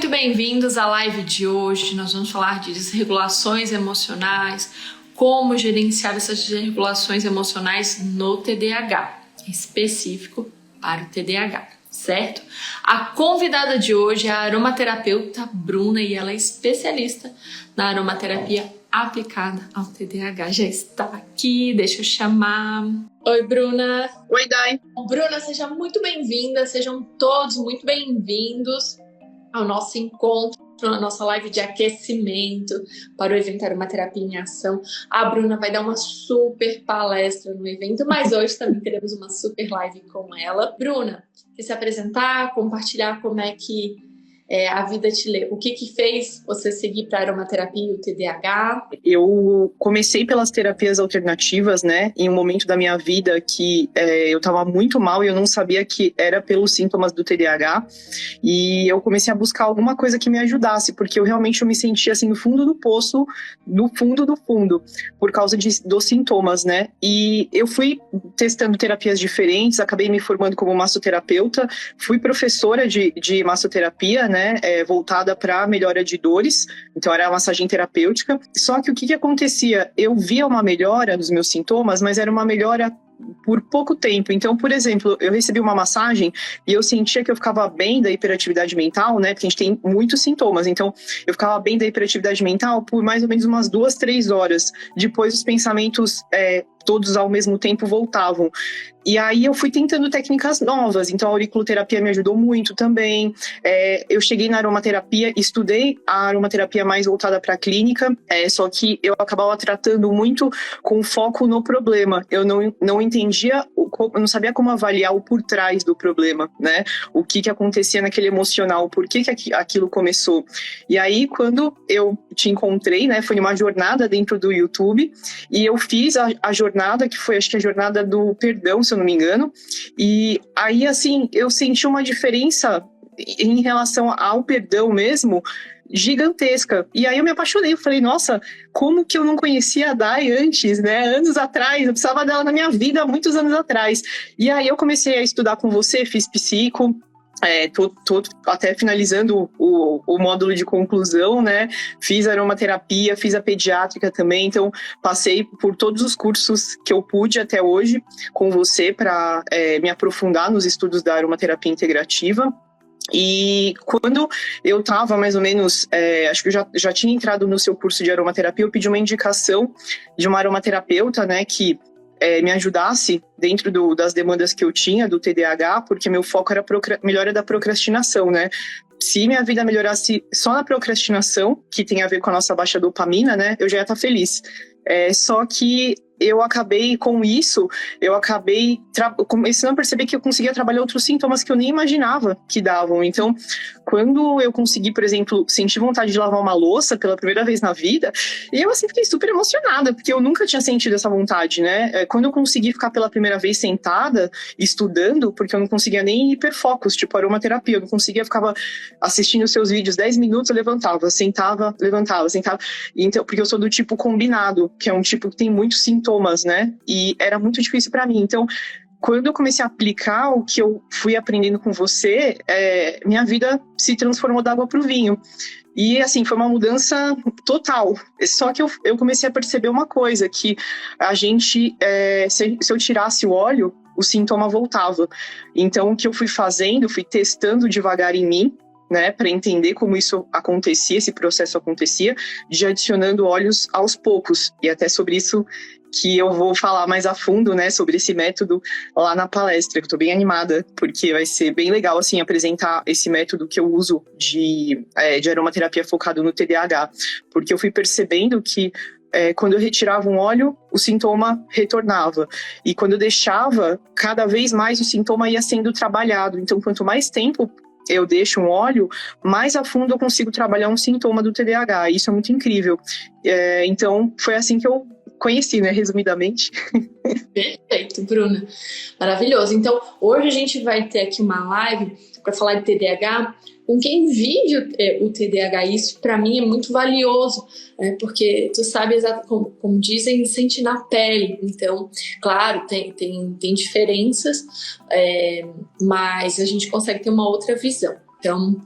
muito bem-vindos à live de hoje. Nós vamos falar de desregulações emocionais, como gerenciar essas desregulações emocionais no TDAH, específico para o TDAH, certo? A convidada de hoje é a aromaterapeuta Bruna e ela é especialista na aromaterapia aplicada ao TDAH. Já está aqui, deixa eu chamar. Oi, Bruna. Oi, Dai. Bruna, seja muito bem-vinda, sejam todos muito bem-vindos ao nosso encontro, a nossa live de aquecimento para o evento Aromaterapia em Ação. A Bruna vai dar uma super palestra no evento, mas hoje também teremos uma super live com ela. Bruna, quer se apresentar, compartilhar como é que a vida te levou? O que fez você seguir para a aromaterapia e o TDAH? Eu comecei pelas terapias alternativas, né? Em um momento da minha vida que eu estava muito mal e eu não sabia que era pelos sintomas do TDAH. E eu comecei a buscar alguma coisa que me ajudasse, porque eu realmente me sentia assim no fundo do poço, no fundo do fundo, por causa dos sintomas, né? E eu fui testando terapias diferentes, acabei me formando como massoterapeuta, fui professora de massoterapia, né? Voltada para melhora de dores, então era massagem terapêutica. Só que o que acontecia? Eu via uma melhora dos meus sintomas, mas era uma melhora por pouco tempo. Então, por exemplo, eu recebi uma massagem e eu sentia que eu ficava bem da hiperatividade mental, né? Porque a gente tem muitos sintomas. Então, eu ficava bem da hiperatividade mental por mais ou menos umas 2-3 horas. Depois, os pensamentos todos ao mesmo tempo voltavam. E aí eu fui tentando técnicas novas, então a auriculoterapia me ajudou muito também. Eu cheguei na aromaterapia, estudei a aromaterapia mais voltada para a clínica, só que eu acabava tratando muito com foco no problema. Eu não entendia, eu não sabia como avaliar o por trás do problema, né? O que acontecia naquele emocional, por que aquilo começou. E aí, quando eu te encontrei, né, foi uma jornada dentro do YouTube, e eu fiz a jornada, que foi, acho que a jornada do perdão, se eu não me engano, e aí, assim, eu senti uma diferença em relação ao perdão mesmo, gigantesca. E aí eu me apaixonei, eu falei, nossa, como que eu não conhecia a Dai antes, né? Anos atrás, eu precisava dela na minha vida há muitos anos atrás. E aí eu comecei a estudar com você, fiz psico, tô até finalizando o módulo de conclusão, né? Fiz aromaterapia, fiz a pediátrica também, então passei por todos os cursos que eu pude até hoje com você para me aprofundar nos estudos da aromaterapia integrativa. E quando eu estava mais ou menos, acho que eu já tinha entrado no seu curso de aromaterapia, eu pedi uma indicação de uma aromaterapeuta, né, que me ajudasse dentro das demandas que eu tinha do TDAH, porque meu foco era melhora da procrastinação, né? Se minha vida melhorasse só na procrastinação, que tem a ver com a nossa baixa dopamina, né, eu já ia estar feliz. Só que eu acabei com isso, começando a perceber que eu conseguia trabalhar outros sintomas que eu nem imaginava que davam. Então, quando eu consegui, por exemplo, sentir vontade de lavar uma louça pela primeira vez na vida, eu assim fiquei super emocionada, porque eu nunca tinha sentido essa vontade, né? Quando eu consegui ficar pela primeira vez sentada, estudando, porque eu não conseguia nem hiperfocus, tipo aromaterapia, eu não conseguia, ficava assistindo os seus vídeos 10 minutos, eu levantava, sentava, levantava, sentava. Então, porque eu sou do tipo combinado, que é um tipo que tem muitos sintomas, né? E era muito difícil para mim. Então, quando eu comecei a aplicar o que eu fui aprendendo com você, minha vida se transformou da água para o vinho. E, assim, foi uma mudança total. Só que eu comecei a perceber uma coisa, que a gente, se eu tirasse o óleo, o sintoma voltava. Então, o que eu fui fazendo, fui testando devagar em mim, né, para entender como isso acontecia, esse processo acontecia, de adicionando óleos aos poucos. E até sobre isso que eu vou falar mais a fundo, né, sobre esse método lá na palestra, que eu tô bem animada, porque vai ser bem legal, assim, apresentar esse método que eu uso de aromaterapia focado no TDAH, porque eu fui percebendo que quando eu retirava um óleo, o sintoma retornava. E quando eu deixava, cada vez mais o sintoma ia sendo trabalhado. Então, quanto mais tempo eu deixo um óleo, mais a fundo eu consigo trabalhar um sintoma do TDAH. Isso é muito incrível. Então, foi assim que eu conheci, né, resumidamente. Perfeito, Bruna. Maravilhoso. Então, hoje a gente vai ter aqui uma live para falar de TDAH com quem vive o TDAH. Isso, para mim, é muito valioso, né? Porque tu sabe, como dizem, sente na pele. Então, claro, tem diferenças, mas a gente consegue ter uma outra visão. Então,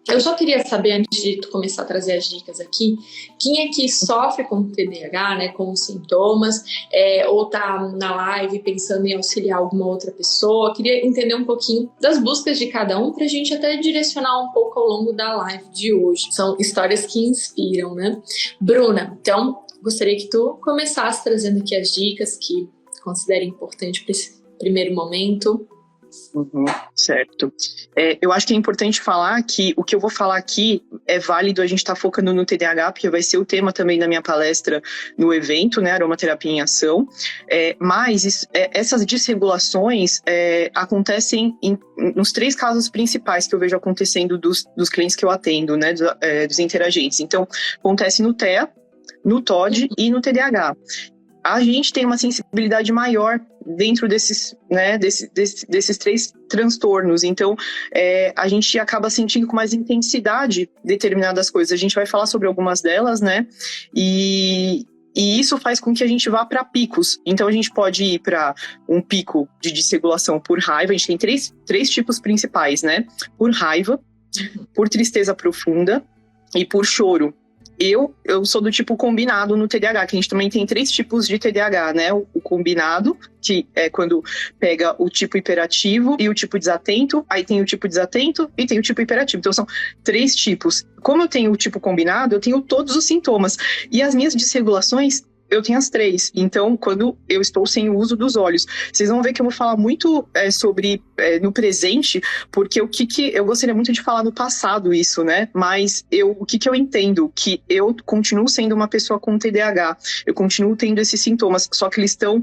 Eu só queria saber, antes de tu começar a trazer as dicas aqui, quem é que sofre com TDAH, né, com os sintomas, ou tá na live pensando em auxiliar alguma outra pessoa. Queria entender um pouquinho das buscas de cada um pra gente até direcionar um pouco ao longo da live de hoje. São histórias que inspiram, né? Bruna, então, gostaria que tu começasse trazendo aqui as dicas que considera importante para esse primeiro momento. Certo. Eu acho que é importante falar que o que eu vou falar aqui é válido a gente estar focando no TDAH, porque vai ser o tema também da minha palestra no evento, né, Aromaterapia em Ação. Mas essas desregulações acontecem nos 3 casos principais que eu vejo acontecendo dos clientes que eu atendo, né, dos interagentes. Então, acontece no TEA, no TOD e no TDAH. A gente tem uma sensibilidade maior dentro desses 3 transtornos. Então, a gente acaba sentindo com mais intensidade determinadas coisas. A gente vai falar sobre algumas delas, né? E isso faz com que a gente vá para picos. Então, a gente pode ir para um pico de desregulação por raiva. A gente tem três tipos principais, né? Por raiva, por tristeza profunda e por choro. Eu sou do tipo combinado no TDAH, que a gente também tem 3 tipos de TDAH, né? O combinado, que é quando pega o tipo hiperativo e o tipo desatento, aí tem o tipo desatento e tem o tipo hiperativo. Então são 3 tipos. Como eu tenho o tipo combinado, eu tenho todos os sintomas. E as minhas desregulações, eu tenho as 3. Então, quando eu estou sem o uso dos olhos, vocês vão ver que eu vou falar muito sobre no presente, porque o que eu gostaria muito de falar no passado isso, né? Mas o que eu entendo? Que eu continuo sendo uma pessoa com TDAH, eu continuo tendo esses sintomas, só que eles estão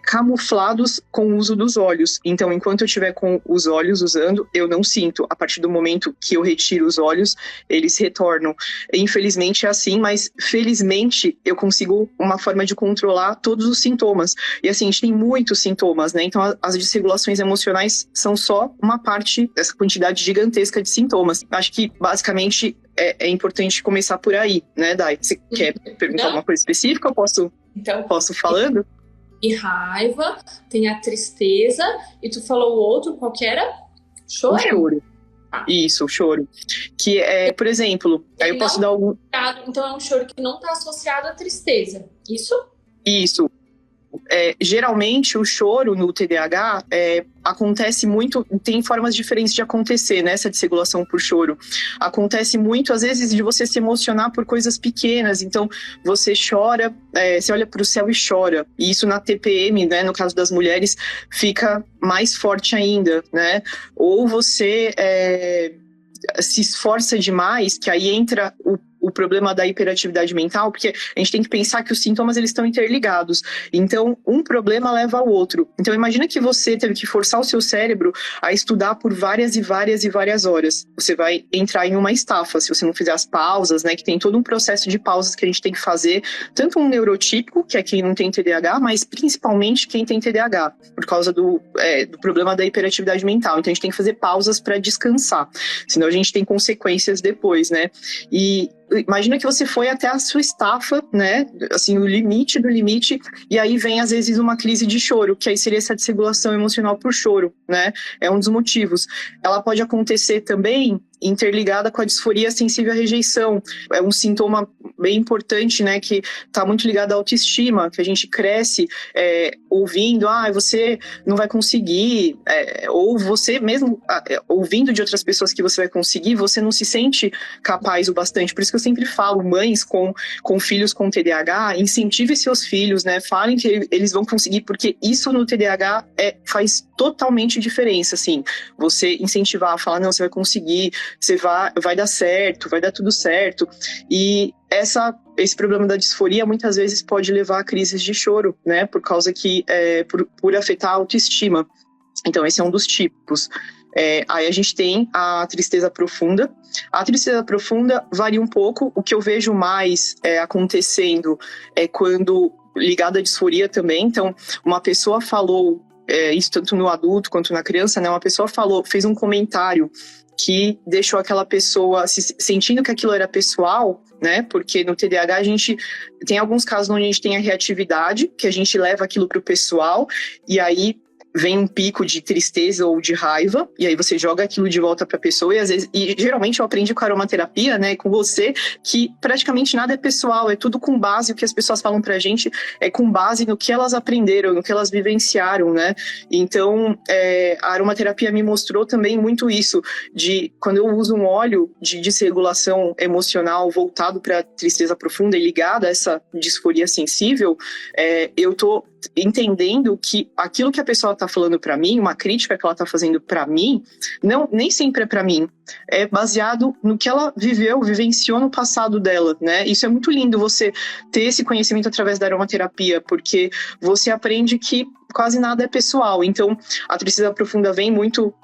camuflados com o uso dos olhos. Então, enquanto eu estiver com os olhos usando, eu não sinto. A partir do momento que eu retiro os olhos, eles retornam. Infelizmente é assim, mas felizmente eu consigo uma forma de controlar todos os sintomas. E assim, a gente tem muitos sintomas, né? Então, as desregulações emocionais são só uma parte dessa quantidade gigantesca de sintomas. Acho que, basicamente, é importante começar por aí, né, Dai? Você quer perguntar alguma coisa específica? Eu posso falando? E raiva, tem a tristeza, e tu falou o outro, qual que era? Choro? O choro. Isso, o choro. Que por exemplo, aí eu posso dar algum... Então é um choro que não está associado à tristeza, isso? Isso. Geralmente o choro no TDAH acontece muito, tem formas diferentes de acontecer, né, essa desregulação por choro. Acontece muito, às vezes, de você se emocionar por coisas pequenas. Então, você chora, você olha para o céu e chora. E isso na TPM, né, no caso das mulheres, fica mais forte ainda, né? Ou você se esforça demais, que aí entra o problema da hiperatividade mental, porque a gente tem que pensar que os sintomas eles estão interligados. Então, um problema leva ao outro. Então, imagina que você teve que forçar o seu cérebro a estudar por várias e várias e várias horas. Você vai entrar em uma estafa, se você não fizer as pausas, né? Que tem todo um processo de pausas que a gente tem que fazer, tanto um neurotípico, que é quem não tem TDAH, mas principalmente quem tem TDAH, por causa do problema da hiperatividade mental. Então, a gente tem que fazer pausas para descansar, senão a gente tem consequências depois, né? E imagina que você foi até a sua estafa, né, assim, o limite do limite, e aí vem às vezes uma crise de choro, que aí seria essa desregulação emocional por choro, né, é um dos motivos. Ela pode acontecer também interligada com a disforia sensível à rejeição. É um sintoma bem importante, né, que está muito ligado à autoestima, que a gente cresce ouvindo, você não vai conseguir, ou você mesmo ouvindo de outras pessoas que você vai conseguir, você não se sente capaz o bastante. Por isso que eu sempre falo, mães com filhos com TDAH, incentive seus filhos, né, falem que eles vão conseguir, porque isso no TDAH faz totalmente diferença, assim, você incentivar, falar, não, você vai conseguir, você vai dar certo, vai dar tudo certo. E esse problema da disforia muitas vezes pode levar a crises de choro, né? Por causa que por afetar a autoestima. Então, esse é um dos tipos. Aí a gente tem a tristeza profunda. A tristeza profunda varia um pouco. O que eu vejo mais acontecendo é quando ligado à disforia também. Então, uma pessoa falou, isso tanto no adulto quanto na criança, né? Uma pessoa fez um comentário que deixou aquela pessoa sentindo que aquilo era pessoal, né? Porque no TDAH a gente tem alguns casos onde a gente tem a reatividade, que a gente leva aquilo para o pessoal, e aí vem um pico de tristeza ou de raiva, e aí você joga aquilo de volta para a pessoa, e às vezes, e geralmente eu aprendi com a aromaterapia, né, com você, que praticamente nada é pessoal, é tudo com base, o que as pessoas falam pra gente é com base no que elas aprenderam, no que elas vivenciaram, né? Então, a aromaterapia me mostrou também muito isso, de quando eu uso um óleo de desregulação emocional voltado para tristeza profunda e ligada a essa disforia sensível, eu tô entendendo que aquilo que a pessoa está falando para mim, uma crítica que ela está fazendo para mim, nem sempre é para mim, é baseado no que ela vivenciou no passado dela, né? Isso é muito lindo, você ter esse conhecimento através da aromaterapia, porque você aprende que quase nada é pessoal. Então, a tristeza profunda vem muito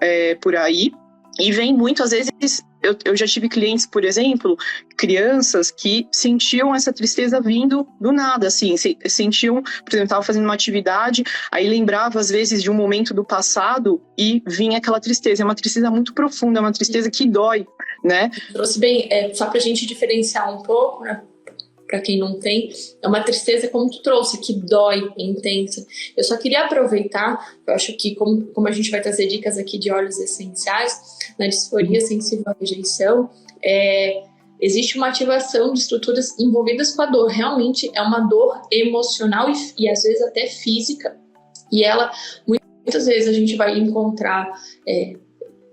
por aí, e vem muito, às vezes, eu já tive clientes, por exemplo, crianças que sentiam essa tristeza vindo do nada, assim, sentiam, por exemplo, estava fazendo uma atividade, aí lembrava, às vezes, de um momento do passado e vinha aquela tristeza. É uma tristeza muito profunda, é uma tristeza que dói, né? Trouxe bem, só pra gente diferenciar um pouco, né? Para quem não tem, é uma tristeza, como tu trouxe, que dói, é intensa. Eu só queria aproveitar, eu acho que como a gente vai trazer dicas aqui de óleos essenciais, na disforia sensível à rejeição, existe uma ativação de estruturas envolvidas com a dor. Realmente é uma dor emocional e às vezes até física, e ela, muitas vezes a gente vai encontrar...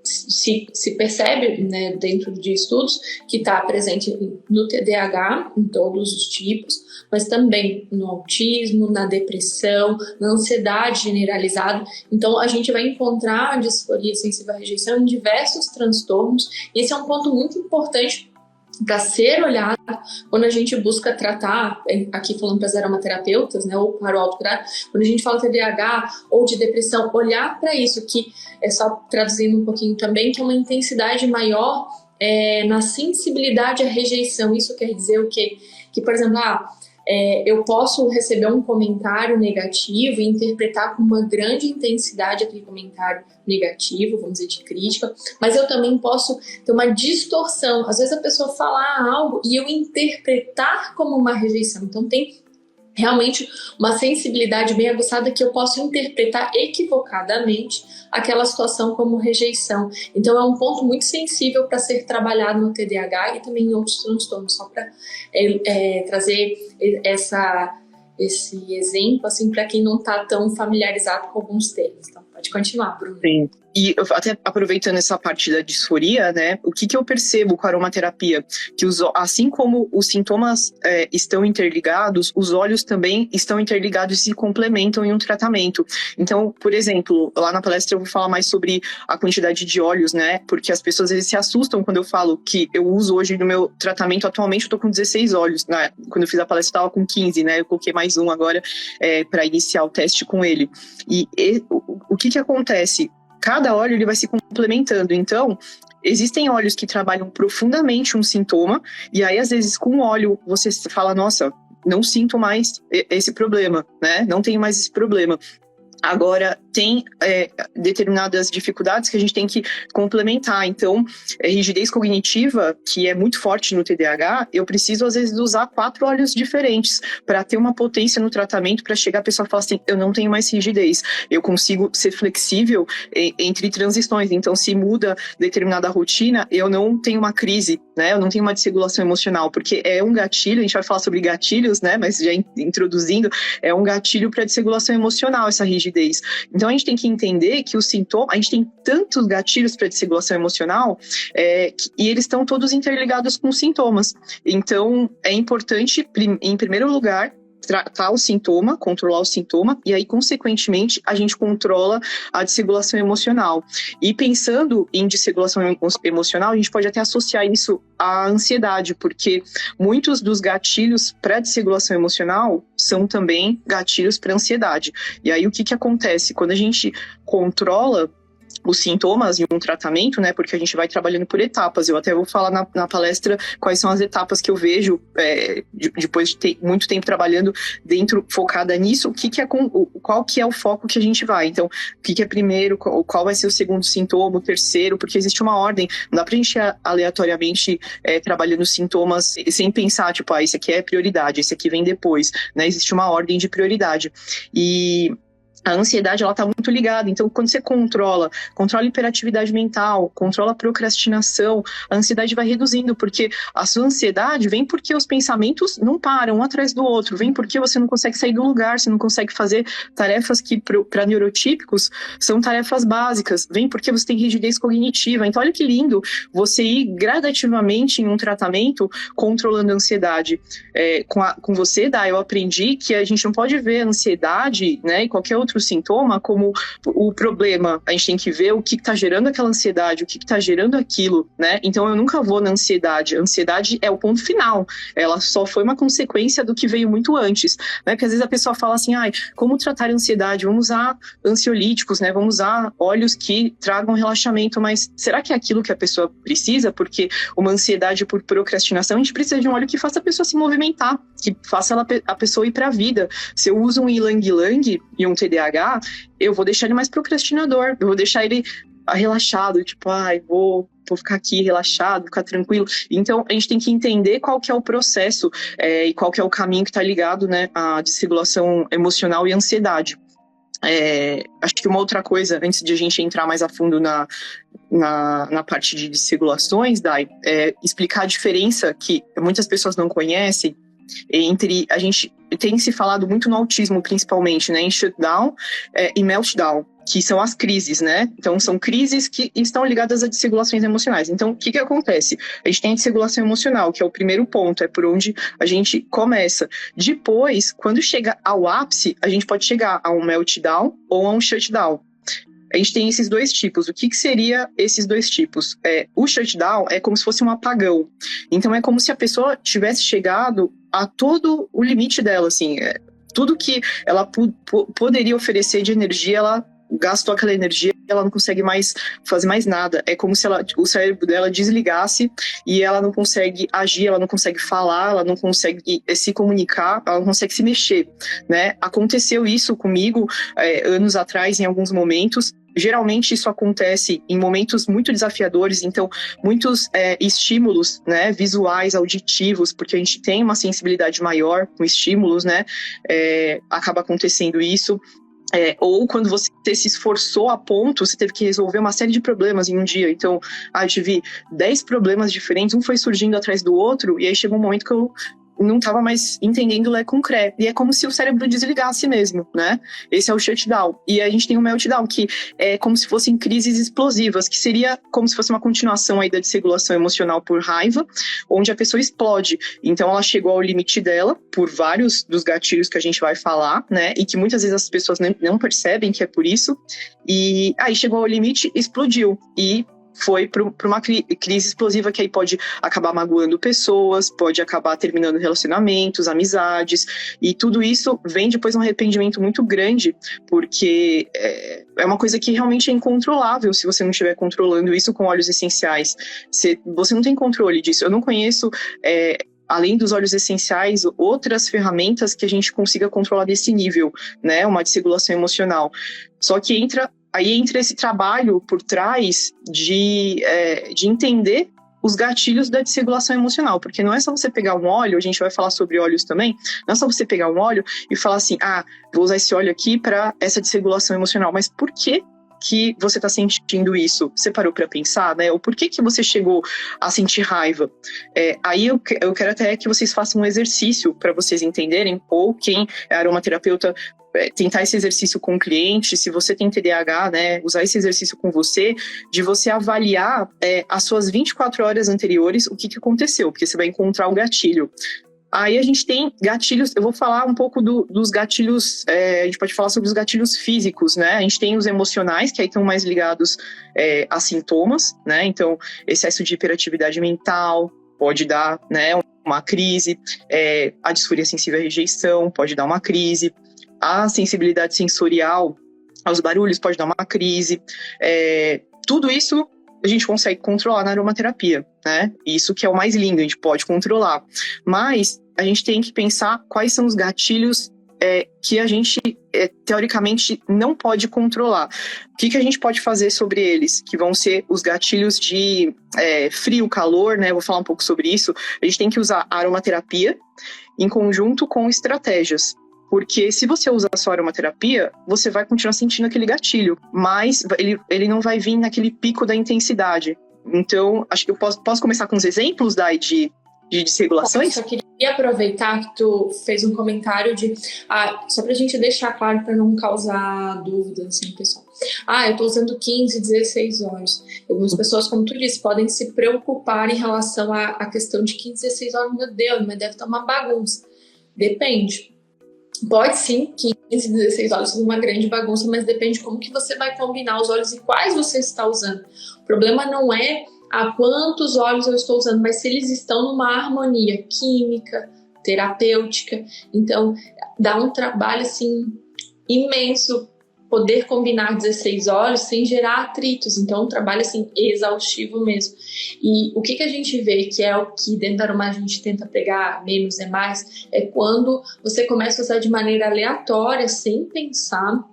Se percebe, né, dentro de estudos, que está presente no TDAH, em todos os tipos, mas também no autismo, na depressão, na ansiedade generalizada. Então, a gente vai encontrar a disforia sensível à rejeição em diversos transtornos. E esse é um ponto muito importante para ser olhado quando a gente busca tratar, aqui falando para as aromaterapeutas, né, ou para o autocuidado, quando a gente fala de TDAH ou de depressão, olhar para isso, que é só traduzindo um pouquinho também, que é uma intensidade maior na sensibilidade à rejeição. Isso quer dizer o quê? Que, por exemplo, eu posso receber um comentário negativo e interpretar com uma grande intensidade aquele comentário negativo, vamos dizer, de crítica, mas eu também posso ter uma distorção. Às vezes a pessoa falar algo e eu interpretar como uma rejeição. Então tem realmente uma sensibilidade bem aguçada que eu posso interpretar equivocadamente aquela situação como rejeição. Então é um ponto muito sensível para ser trabalhado no TDAH e também em outros transtornos, só para trazer esse exemplo assim, para quem não está tão familiarizado com alguns termos. Então pode continuar, Bruno. Sim. E até aproveitando essa parte da disforia, né, o que eu percebo com a aromaterapia? Que assim como os sintomas estão interligados, os olhos também estão interligados e se complementam em um tratamento. Então, por exemplo, lá na palestra eu vou falar mais sobre a quantidade de óleos, né, porque as pessoas às vezes se assustam quando eu falo que eu uso hoje no meu tratamento, atualmente eu tô com 16 óleos, né? Quando eu fiz a palestra eu tava com 15, né, eu coloquei mais um agora para iniciar o teste com ele. E o que acontece? Cada óleo ele vai se complementando, então existem óleos que trabalham profundamente um sintoma, e aí às vezes com óleo você fala, nossa, não sinto mais esse problema, né? Não tenho mais esse problema. Agora, tem determinadas dificuldades que a gente tem que complementar. Então, rigidez cognitiva, que é muito forte no TDAH, eu preciso, às vezes, usar 4 óleos diferentes para ter uma potência no tratamento, para chegar a pessoa e falar assim, eu não tenho mais rigidez, eu consigo ser flexível entre transições. Então, se muda determinada rotina, eu não tenho uma crise, né? Eu não tenho uma desregulação emocional, porque é um gatilho, a gente vai falar sobre gatilhos, né? Mas já introduzindo, é um gatilho para desregulação emocional, essa rigidez. Então a gente tem que entender que o sintoma, a gente tem tantos gatilhos para desregulação emocional e eles estão todos interligados com os sintomas. Então é importante, em primeiro lugar, tratar o sintoma, controlar o sintoma, e aí, consequentemente, a gente controla a desregulação emocional. E pensando em desregulação emocional, a gente pode até associar isso à ansiedade, porque muitos dos gatilhos para desregulação emocional são também gatilhos para ansiedade. E aí, o que acontece? Quando a gente controla os sintomas em um tratamento, né, porque a gente vai trabalhando por etapas. Eu até vou falar na palestra quais são as etapas que eu vejo depois de ter muito tempo trabalhando focada nisso, qual que é o foco que a gente vai. Então, o que é primeiro, qual vai ser o segundo sintoma, o terceiro, porque existe uma ordem. Não dá pra gente ir aleatoriamente trabalhando sintomas sem pensar, tipo, esse aqui é prioridade, esse aqui vem depois, né? Existe uma ordem de prioridade. A ansiedade, ela tá muito ligada. Então, quando você controla a hiperatividade mental, controla a procrastinação, a ansiedade vai reduzindo, porque a sua ansiedade vem porque os pensamentos não param um atrás do outro, vem porque você não consegue sair do lugar, você não consegue fazer tarefas que, para neurotípicos, são tarefas básicas, vem porque você tem rigidez cognitiva. Então, olha que lindo você ir gradativamente em um tratamento controlando a ansiedade. Com você, Dá, eu aprendi que a gente não pode ver a ansiedade, né, e qualquer outro sintoma como o problema. A gente tem que ver o que está gerando aquela ansiedade, o que está gerando aquilo, né? Então eu nunca vou na ansiedade. A ansiedade é o ponto final. Ela só foi uma consequência do que veio muito antes, né? Porque às vezes a pessoa fala assim, como tratar a ansiedade? Vamos usar ansiolíticos, né? Vamos usar óleos que tragam relaxamento, mas será que é aquilo que a pessoa precisa? Porque uma ansiedade por procrastinação, a gente precisa de um óleo que faça a pessoa se movimentar, que faça a pessoa ir para a vida. Se eu uso um ylang-ylang e um TDAH, eu vou deixar ele mais procrastinador, eu vou deixar ele relaxado, tipo, vou ficar aqui relaxado, ficar tranquilo. Então, a gente tem que entender qual que é o processo e qual que é o caminho que está ligado, né, à desregulação emocional e ansiedade. Acho que uma outra coisa, antes de a gente entrar mais a fundo na parte de desregulações, Dai, explicar a diferença que muitas pessoas não conhecem entre, a gente tem se falado muito no autismo principalmente, né, em shutdown e meltdown, que são as crises, né? Então, são crises que estão ligadas a desregulações emocionais. Então, o que acontece? A gente tem a desregulação emocional, que é o primeiro ponto, é por onde a gente começa. Depois, quando chega ao ápice, a gente pode chegar a um meltdown ou a um shutdown. A gente tem esses dois tipos. O que seria esses dois tipos? O shutdown é como se fosse um apagão. Então, é como se a pessoa tivesse chegado a todo o limite dela, assim. Tudo que ela poderia oferecer de energia, ela gastou aquela energia, ela não consegue mais fazer mais nada. É como se o cérebro dela desligasse e ela não consegue agir, ela não consegue falar, ela não consegue se comunicar, ela não consegue se mexer, né? Aconteceu isso comigo anos atrás, em alguns momentos. Geralmente isso acontece em momentos muito desafiadores, então muitos estímulos, né, visuais, auditivos, porque a gente tem uma sensibilidade maior com estímulos, né, acaba acontecendo isso. Ou quando você se esforçou a ponto, você teve que resolver uma série de problemas em um dia. Então, eu tive 10 problemas diferentes, um foi surgindo atrás do outro, e aí chegou um momento que eu não estava mais entendendo Lé com Cré. E é como se o cérebro desligasse mesmo, né? Esse é o shutdown. E a gente tem o meltdown, que é como se fossem crises explosivas, que seria como se fosse uma continuação aí da desregulação emocional por raiva, onde a pessoa explode. Então, ela chegou ao limite dela, por vários dos gatilhos que a gente vai falar, né? E que muitas vezes as pessoas não percebem que é por isso. E aí chegou ao limite, explodiu. E foi para uma crise explosiva que aí pode acabar magoando pessoas, pode acabar terminando relacionamentos, amizades, e tudo isso vem depois de um arrependimento muito grande, porque é uma coisa que realmente é incontrolável se você não estiver controlando isso com óleos essenciais. Você não tem controle disso. Eu não conheço além dos óleos essenciais, outras ferramentas que a gente consiga controlar desse nível, né? Uma desregulação emocional. Só que entra esse trabalho por trás de entender os gatilhos da desregulação emocional, porque não é só você pegar um óleo, a gente vai falar sobre óleos também, não é só você pegar um óleo e falar assim, vou usar esse óleo aqui para essa desregulação emocional, mas por que você está sentindo isso? Você parou para pensar, né? Ou por que você chegou a sentir raiva? Aí eu quero até que vocês façam um exercício para vocês entenderem, ou quem é aromaterapeuta, tentar esse exercício com o cliente, se você tem TDAH, né, usar esse exercício com você, de você avaliar as suas 24 horas anteriores, o que aconteceu, porque você vai encontrar um gatilho. Aí a gente tem gatilhos, eu vou falar um pouco dos gatilhos, a gente pode falar sobre os gatilhos físicos, né? A gente tem os emocionais, que aí estão mais ligados a sintomas, né? Então, excesso de hiperatividade mental pode dar, né, uma crise, a disforia sensível à rejeição pode dar uma crise, a sensibilidade sensorial aos barulhos pode dar uma crise, tudo isso a gente consegue controlar na aromaterapia, né? Isso que é o mais lindo, a gente pode controlar. Mas a gente tem que pensar quais são os gatilhos que a gente, teoricamente, não pode controlar. O que a gente pode fazer sobre eles? Que vão ser os gatilhos de frio, calor, né? Eu vou falar um pouco sobre isso. A gente tem que usar a aromaterapia em conjunto com estratégias. Porque se você usar só aromaterapia, você vai continuar sentindo aquele gatilho, mas ele não vai vir naquele pico da intensidade. Então, acho que eu posso começar com os exemplos, Dai, de desregulações? Eu só queria aproveitar que tu fez um comentário só pra gente deixar claro, para não causar dúvida assim, pessoal. Eu tô usando 15, 16 óleos. Algumas pessoas, como tu disse, podem se preocupar em relação à questão de 15, 16 óleos. Meu Deus, mas deve estar uma bagunça. Depende. Pode sim, 15, 16 óleos ser uma grande bagunça, mas depende como que você vai combinar os óleos e quais você está usando. O problema não é quantos óleos eu estou usando, mas se eles estão numa harmonia química, terapêutica. Então, dá um trabalho assim imenso poder combinar 16 óleos sem gerar atritos. Então, é um trabalho assim exaustivo mesmo. E o que a gente vê, que é o que dentro da Aroma a gente tenta pegar menos é mais, é quando você começa a usar de maneira aleatória, sem pensar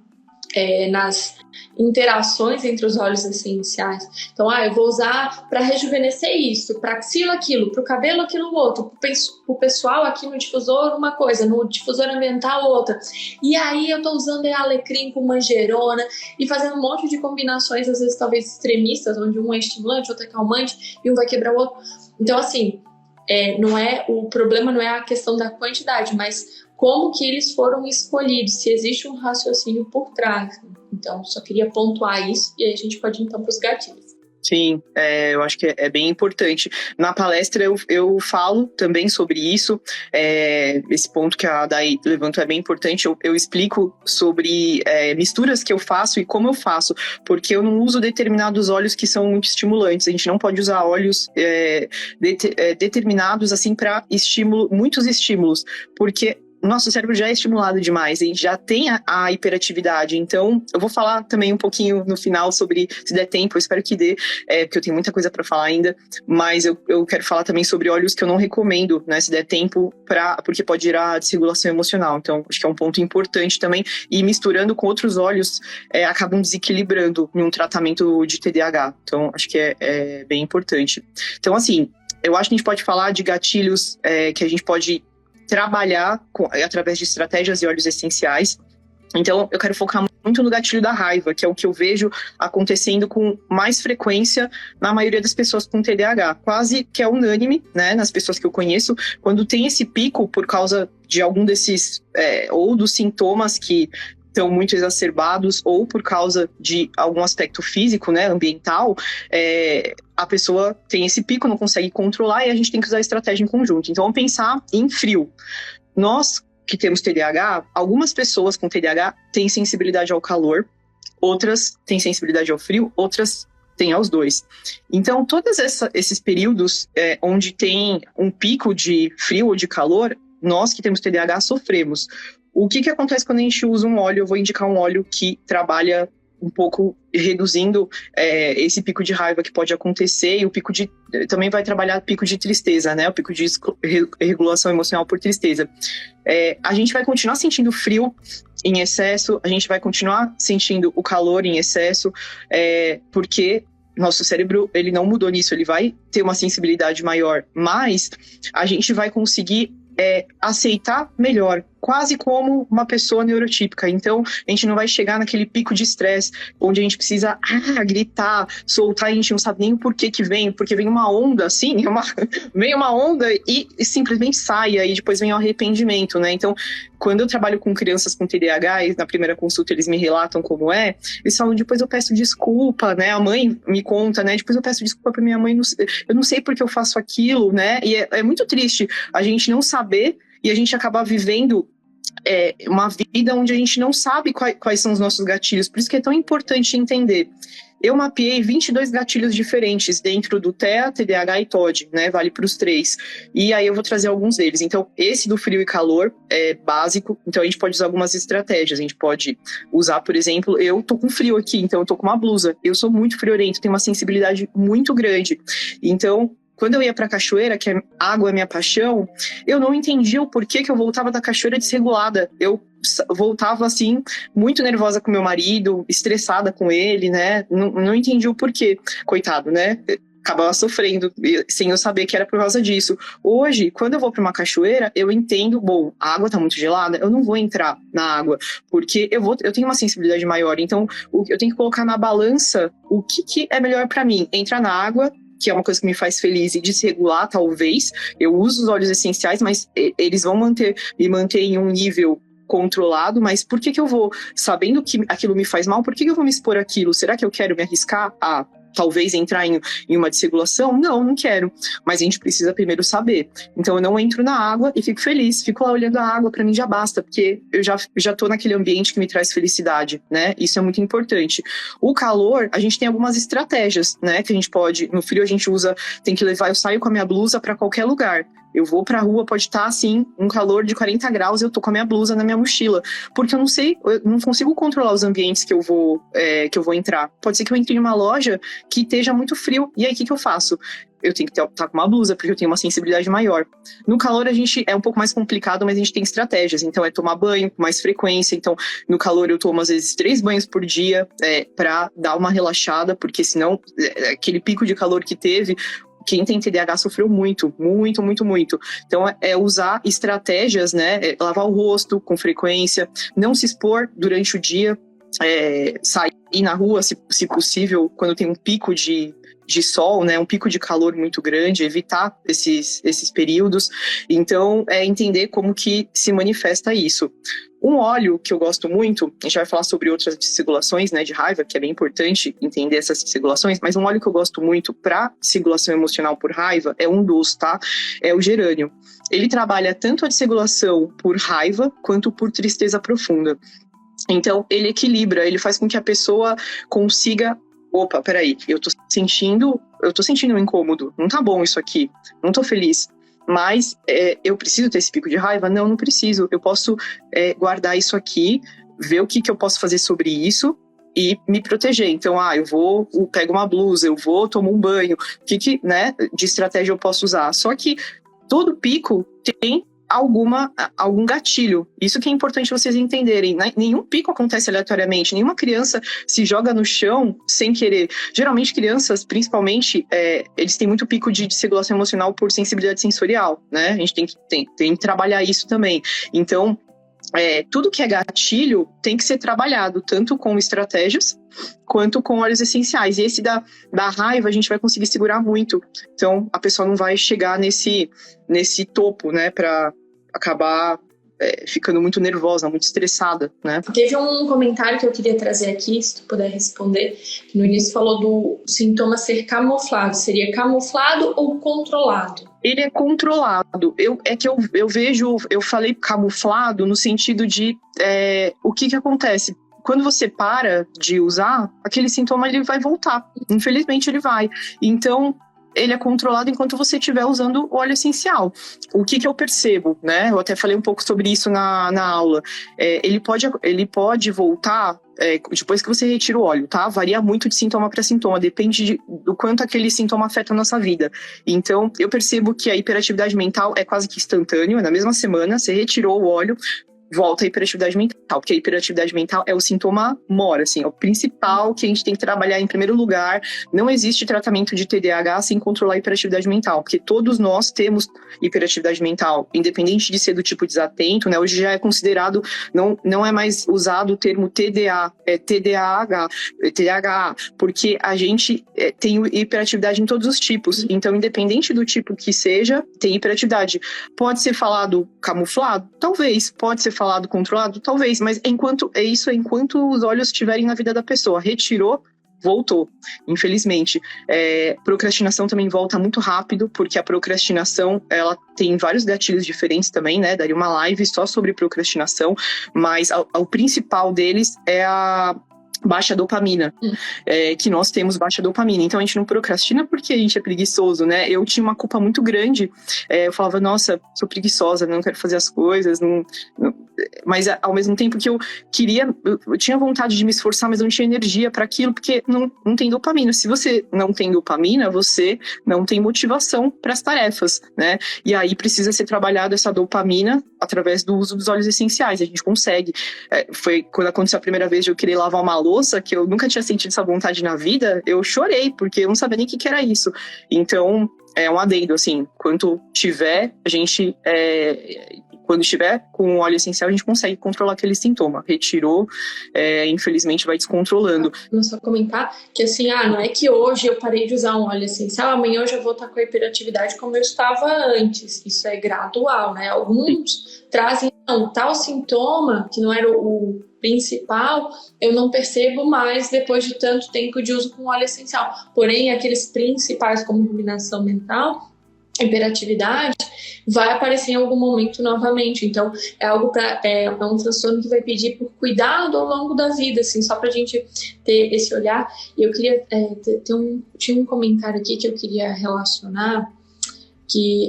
nas interações entre os óleos essenciais. Então, eu vou usar para rejuvenescer isso, para axila aquilo, para o cabelo aquilo outro, para o pessoal aqui no difusor uma coisa, no difusor ambiental outra. E aí eu estou usando alecrim com manjerona e fazendo um monte de combinações, às vezes talvez extremistas, onde um é estimulante, outro é calmante e um vai quebrar o outro. Então, assim, o problema não é a questão da quantidade, mas como que eles foram escolhidos, se existe um raciocínio por trás. Então, só queria pontuar isso e aí a gente pode ir então para os gatilhos. Sim, eu acho que é bem importante. Na palestra eu falo também sobre isso, esse ponto que a Dai levantou é bem importante. Eu explico sobre misturas que eu faço e como eu faço, porque eu não uso determinados óleos que são muito estimulantes. A gente não pode usar óleos determinados assim para muitos estímulos, porque o nosso cérebro já é estimulado demais, a gente já tem a hiperatividade. Então, eu vou falar também um pouquinho no final sobre, se der tempo, eu espero que dê, porque eu tenho muita coisa para falar ainda, mas eu quero falar também sobre óleos que eu não recomendo, né, se der tempo, porque pode gerar desregulação emocional. Então, acho que é um ponto importante também, e misturando com outros óleos, acabam desequilibrando em um tratamento de TDAH. Então, acho que é bem importante. Então, assim, eu acho que a gente pode falar de gatilhos que a gente pode trabalhar através de estratégias e óleos essenciais. Então, eu quero focar muito no gatilho da raiva, que é o que eu vejo acontecendo com mais frequência na maioria das pessoas com TDAH. Quase que é unânime, né, nas pessoas que eu conheço, quando tem esse pico por causa de algum desses, ou dos sintomas que estão muito exacerbados, ou por causa de algum aspecto físico, né, ambiental, a pessoa tem esse pico, não consegue controlar e a gente tem que usar a estratégia em conjunto. Então, vamos pensar em frio. Nós que temos TDAH, algumas pessoas com TDAH têm sensibilidade ao calor, outras têm sensibilidade ao frio, outras têm aos dois. Então, todos esses períodos onde tem um pico de frio ou de calor, nós que temos TDAH sofremos. O que acontece quando a gente usa um óleo? Eu vou indicar um óleo que trabalha um pouco reduzindo esse pico de raiva que pode acontecer, e também vai trabalhar o pico de tristeza, né? O pico de regulação emocional por tristeza. A gente vai continuar sentindo frio em excesso, a gente vai continuar sentindo o calor em excesso, porque nosso cérebro, ele não mudou nisso, ele vai ter uma sensibilidade maior, mas a gente vai conseguir aceitar melhor, quase como uma pessoa neurotípica. Então, a gente não vai chegar naquele pico de estresse, onde a gente precisa gritar, soltar, e a gente não sabe nem o porquê que vem, porque vem uma onda, assim, vem uma onda e simplesmente sai, e depois vem o arrependimento, né? Então, quando eu trabalho com crianças com TDAH, e na primeira consulta eles me relatam como eles falam, depois eu peço desculpa, né? A mãe me conta, né? Depois eu peço desculpa pra minha mãe, eu não sei porque eu faço aquilo, né? E é muito triste a gente não saber e a gente acabar vivendo uma vida onde a gente não sabe quais são os nossos gatilhos. Por isso que é tão importante entender. Eu mapeei 22 gatilhos diferentes dentro do TEA, TDAH e TOD, né? Vale para os 3. E aí eu vou trazer alguns deles. Então, esse do frio e calor é básico. Então, a gente pode usar algumas estratégias. A gente pode usar, por exemplo, eu tô com frio aqui, então eu tô com uma blusa. Eu sou muito friorento, tenho uma sensibilidade muito grande. Então, quando eu ia pra cachoeira, que a água é minha paixão, eu não entendia o porquê que eu voltava da cachoeira desregulada. Eu voltava, assim, muito nervosa com meu marido, estressada com ele, né? Não entendi o porquê. Coitado, né? acabava sofrendo, sem eu saber que era por causa disso. Hoje, quando eu vou para uma cachoeira, eu entendo, bom, a água tá muito gelada, eu não vou entrar na água, porque eu tenho uma sensibilidade maior, então eu tenho que colocar na balança o que é melhor para mim, entrar na água, que é uma coisa que me faz feliz e desregular, talvez. Eu uso os óleos essenciais, mas eles vão me manter em um nível controlado, mas por que eu vou, sabendo que aquilo me faz mal, por que eu vou me expor àquilo? Será que eu quero me arriscar a talvez entrar em uma desregulação? Não quero. Mas a gente precisa primeiro saber. Então eu não entro na água e fico feliz. Fico lá olhando a água, pra mim já basta, porque eu já tô naquele ambiente que me traz felicidade, né? Isso é muito importante. O calor, a gente tem algumas estratégias, né? Que a gente pode, no frio a gente tem que levar, eu saio com a minha blusa pra qualquer lugar. Eu vou pra rua, pode estar assim, um calor de 40 graus, eu tô com a minha blusa na minha mochila. Porque eu não consigo controlar os ambientes que eu vou entrar. Pode ser que eu entre em uma loja que esteja muito frio. E aí, o que eu faço? Eu tenho que estar com uma blusa, porque eu tenho uma sensibilidade maior. No calor, a gente é um pouco mais complicado, mas a gente tem estratégias. Então, é tomar banho com mais frequência. Então, no calor, eu tomo, às vezes, 3 banhos por dia para dar uma relaxada, porque senão, aquele pico de calor que teve, quem tem TDAH sofreu muito. Então, é usar estratégias, né? Lavar o rosto com frequência, não se expor durante o dia, sair na rua, se possível, quando tem um pico de sol, né, um pico de calor muito grande, evitar esses períodos. Então, entender como que se manifesta isso. Um óleo que eu gosto muito, a gente vai falar sobre outras desregulações, né, de raiva, que é bem importante entender essas desregulações, mas um óleo que eu gosto muito para desregulação emocional por raiva é um dos, tá? É o gerânio. Ele trabalha tanto a desregulação por raiva quanto por tristeza profunda. Então, ele equilibra, ele faz com que a pessoa consiga... Opa, peraí, eu tô sentindo um incômodo, não tá bom isso aqui, não tô feliz. Mas eu preciso ter esse pico de raiva? Não preciso. Eu posso guardar isso aqui, ver o que eu posso fazer sobre isso e me proteger. Então, eu pego uma blusa, eu vou, tomo um banho. O que né, de estratégia eu posso usar? Só que todo pico tem algum gatilho. Isso que é importante vocês entenderem, né? Nenhum pico acontece aleatoriamente, nenhuma criança se joga no chão sem querer. Geralmente crianças, principalmente, eles têm muito pico de desregulação emocional por sensibilidade sensorial, né? A gente tem que trabalhar isso também. Então, tudo que é gatilho tem que ser trabalhado, tanto com estratégias quanto com óleos essenciais. E esse da raiva a gente vai conseguir segurar muito. Então, a pessoa não vai chegar nesse topo, né, para acabar ficando muito nervosa, muito estressada, né? Teve um comentário que eu queria trazer aqui, se tu puder responder, que no início falou do sintoma ser camuflado. Seria camuflado ou controlado? Ele é controlado. Eu falei camuflado no sentido de o que acontece. Quando você para de usar, aquele sintoma ele vai voltar. Infelizmente ele vai. Então, ele é controlado enquanto você estiver usando o óleo essencial. O que eu percebo, né? Eu até falei um pouco sobre isso na aula. Ele pode voltar depois que você retira o óleo, tá? Varia muito de sintoma para sintoma, depende do quanto aquele sintoma afeta a nossa vida. Então, eu percebo que a hiperatividade mental é quase que instantâneo, na mesma semana, você retirou o óleo, volta a hiperatividade mental, porque a hiperatividade mental é o sintoma mora, assim, é o principal que a gente tem que trabalhar em primeiro lugar. Não existe tratamento de TDAH sem controlar a hiperatividade mental, porque todos nós temos hiperatividade mental, independente de ser do tipo desatento, né? Hoje já é considerado, não é mais usado o termo TDA, é TDAH, porque a gente tem hiperatividade em todos os tipos. Então, independente do tipo que seja, tem hiperatividade. Pode ser falado camuflado? Talvez. Pode ser falado controlado? Talvez. Mas enquanto os olhos estiverem na vida da pessoa. Retirou, voltou, infelizmente. Procrastinação também volta muito rápido, porque a procrastinação, ela tem vários gatilhos diferentes também, né? Daria uma live só sobre procrastinação, mas o principal deles é a baixa dopamina, que nós temos baixa dopamina. Então a gente não procrastina porque a gente é preguiçoso, né? Eu tinha uma culpa muito grande, eu falava, nossa, sou preguiçosa, não quero fazer as coisas, mas ao mesmo tempo que eu tinha vontade de me esforçar, mas não tinha energia para aquilo, porque não tem dopamina. Se você não tem dopamina, você não tem motivação para as tarefas, né? E aí precisa ser trabalhado essa dopamina através do uso dos óleos essenciais. A gente consegue. Foi quando aconteceu a primeira vez de eu querer lavar uma louça, que eu nunca tinha sentido essa vontade na vida, eu chorei, porque eu não sabia nem o que era isso. Então, é um adendo, assim, quando tiver, quando estiver com o óleo essencial, a gente consegue controlar aquele sintoma. Retirou, infelizmente vai descontrolando. Não só comentar que assim, não é que hoje eu parei de usar um óleo essencial, amanhã eu já vou estar com a hiperatividade como eu estava antes. Isso é gradual, né? Alguns trazem tal sintoma, que não era o principal, eu não percebo mais depois de tanto tempo de uso com óleo essencial. Porém, aqueles principais, como ruminação mental, hiperatividade, vai aparecer em algum momento novamente. Então, é um transtorno que vai pedir por cuidado ao longo da vida, assim, só pra gente ter esse olhar. E eu queria tinha um comentário aqui que eu queria relacionar, que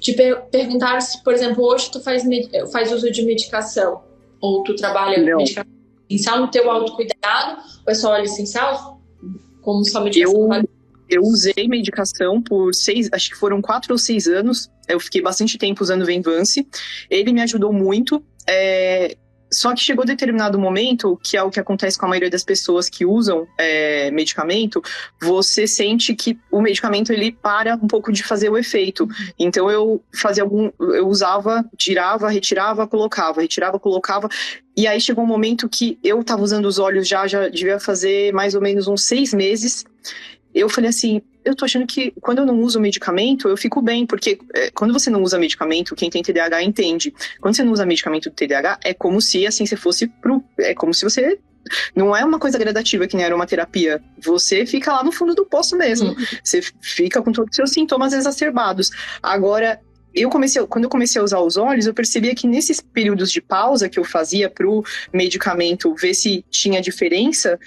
te perguntaram se, por exemplo, hoje tu faz uso de medicação, ou tu trabalha com medicação essencial no teu autocuidado, ou é só óleo essencial? Como só medicação? Eu usei medicação por acho que foram 4 ou 6 anos. Eu fiquei bastante tempo usando Venvance. Ele me ajudou muito. Só que chegou determinado momento, que é o que acontece com a maioria das pessoas que usam medicamento, você sente que o medicamento ele para um pouco de fazer o efeito. Então eu usava, tirava, retirava, colocava, retirava, colocava. E aí chegou um momento que eu estava usando os óleos já devia fazer mais ou menos uns 6 meses. Eu falei assim, eu tô achando que quando eu não uso medicamento, eu fico bem, porque quando você não usa medicamento, quem tem TDAH entende. Quando você não usa medicamento do TDAH, é como se assim você fosse é como se você... Não é uma coisa gradativa que nem era uma terapia. Você fica lá no fundo do poço mesmo. Você fica com todos os seus sintomas exacerbados. Agora, quando eu comecei a usar os óleos, eu percebia que nesses períodos de pausa que eu fazia pro medicamento ver se tinha diferença,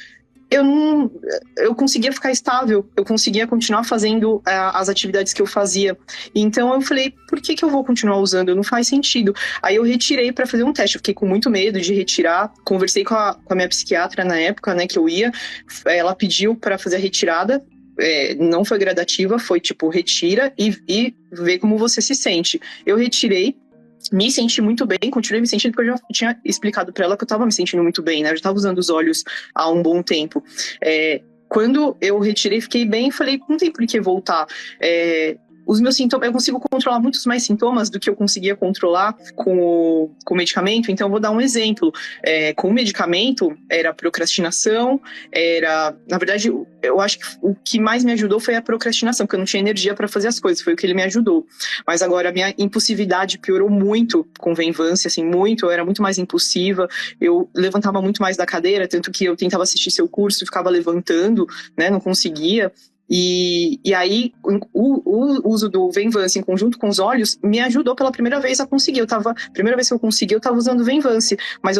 eu conseguia ficar estável, eu conseguia continuar fazendo as atividades que eu fazia. Então eu falei, por que eu vou continuar usando? Não faz sentido. Aí eu retirei para fazer um teste, eu fiquei com muito medo de retirar, conversei com a minha psiquiatra na época, né, que eu ia, ela pediu para fazer a retirada, não foi gradativa, foi tipo, retira e vê como você se sente. Eu retirei, me senti muito bem, continuei me sentindo, porque eu já tinha explicado pra ela que eu tava me sentindo muito bem, né? Eu já tava usando os óleos há um bom tempo. Quando eu retirei, fiquei bem, falei, não tem por que voltar. Os meus sintomas, eu consigo controlar muitos mais sintomas do que eu conseguia controlar com o medicamento. Então, eu vou dar um exemplo. Com o medicamento, era procrastinação, na verdade, eu acho que o que mais me ajudou foi a procrastinação, porque eu não tinha energia para fazer as coisas, foi o que ele me ajudou. Mas agora, a minha impulsividade piorou muito com o Venvance, assim, muito, eu era muito mais impulsiva, eu levantava muito mais da cadeira, tanto que eu tentava assistir seu curso e ficava levantando, né, não conseguia. E aí, o uso do Venvance em conjunto com os óleos me ajudou pela primeira vez a conseguir. Primeira vez que eu consegui, eu estava usando o Venvance, mas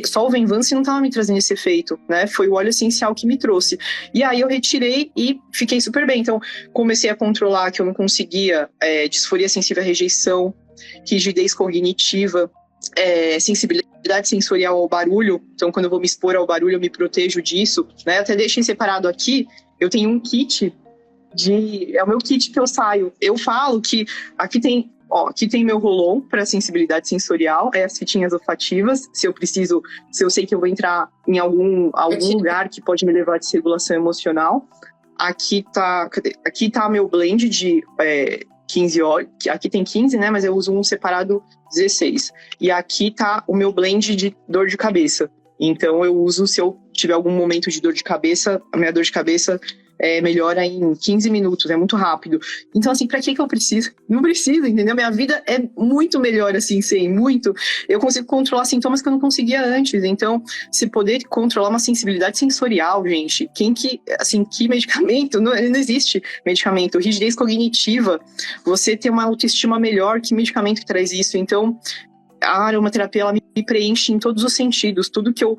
só o Venvance não estava me trazendo esse efeito, né? Foi o óleo essencial que me trouxe. E aí eu retirei e fiquei super bem. Então, comecei a controlar que eu não conseguia disforia sensível à rejeição, rigidez cognitiva, sensibilidade sensorial ao barulho. Então, quando eu vou me expor ao barulho, eu me protejo disso, né? Até deixei separado aqui. Eu tenho um kit é o meu kit que eu saio. Eu falo que aqui tem meu rolon para sensibilidade sensorial, as fitinhas olfativas, se eu sei que eu vou entrar em algum lugar que pode me levar a desregulação emocional. Aqui tá meu blend de 15 óleos, aqui tem 15, né, mas eu uso um separado 16. E aqui tá o meu blend de dor de cabeça. Então eu uso, se eu tiver algum momento de dor de cabeça, a minha dor de cabeça melhora em 15 minutos, é muito rápido. Então, assim, pra que eu preciso? Não preciso, entendeu? Minha vida é muito melhor, assim, eu consigo controlar sintomas que eu não conseguia antes. Então, se poder controlar uma sensibilidade sensorial, gente, que medicamento? Não existe medicamento. Rigidez cognitiva, você ter uma autoestima melhor, que medicamento que traz isso? Então, a aromaterapia, ela me preenche em todos os sentidos. Tudo que eu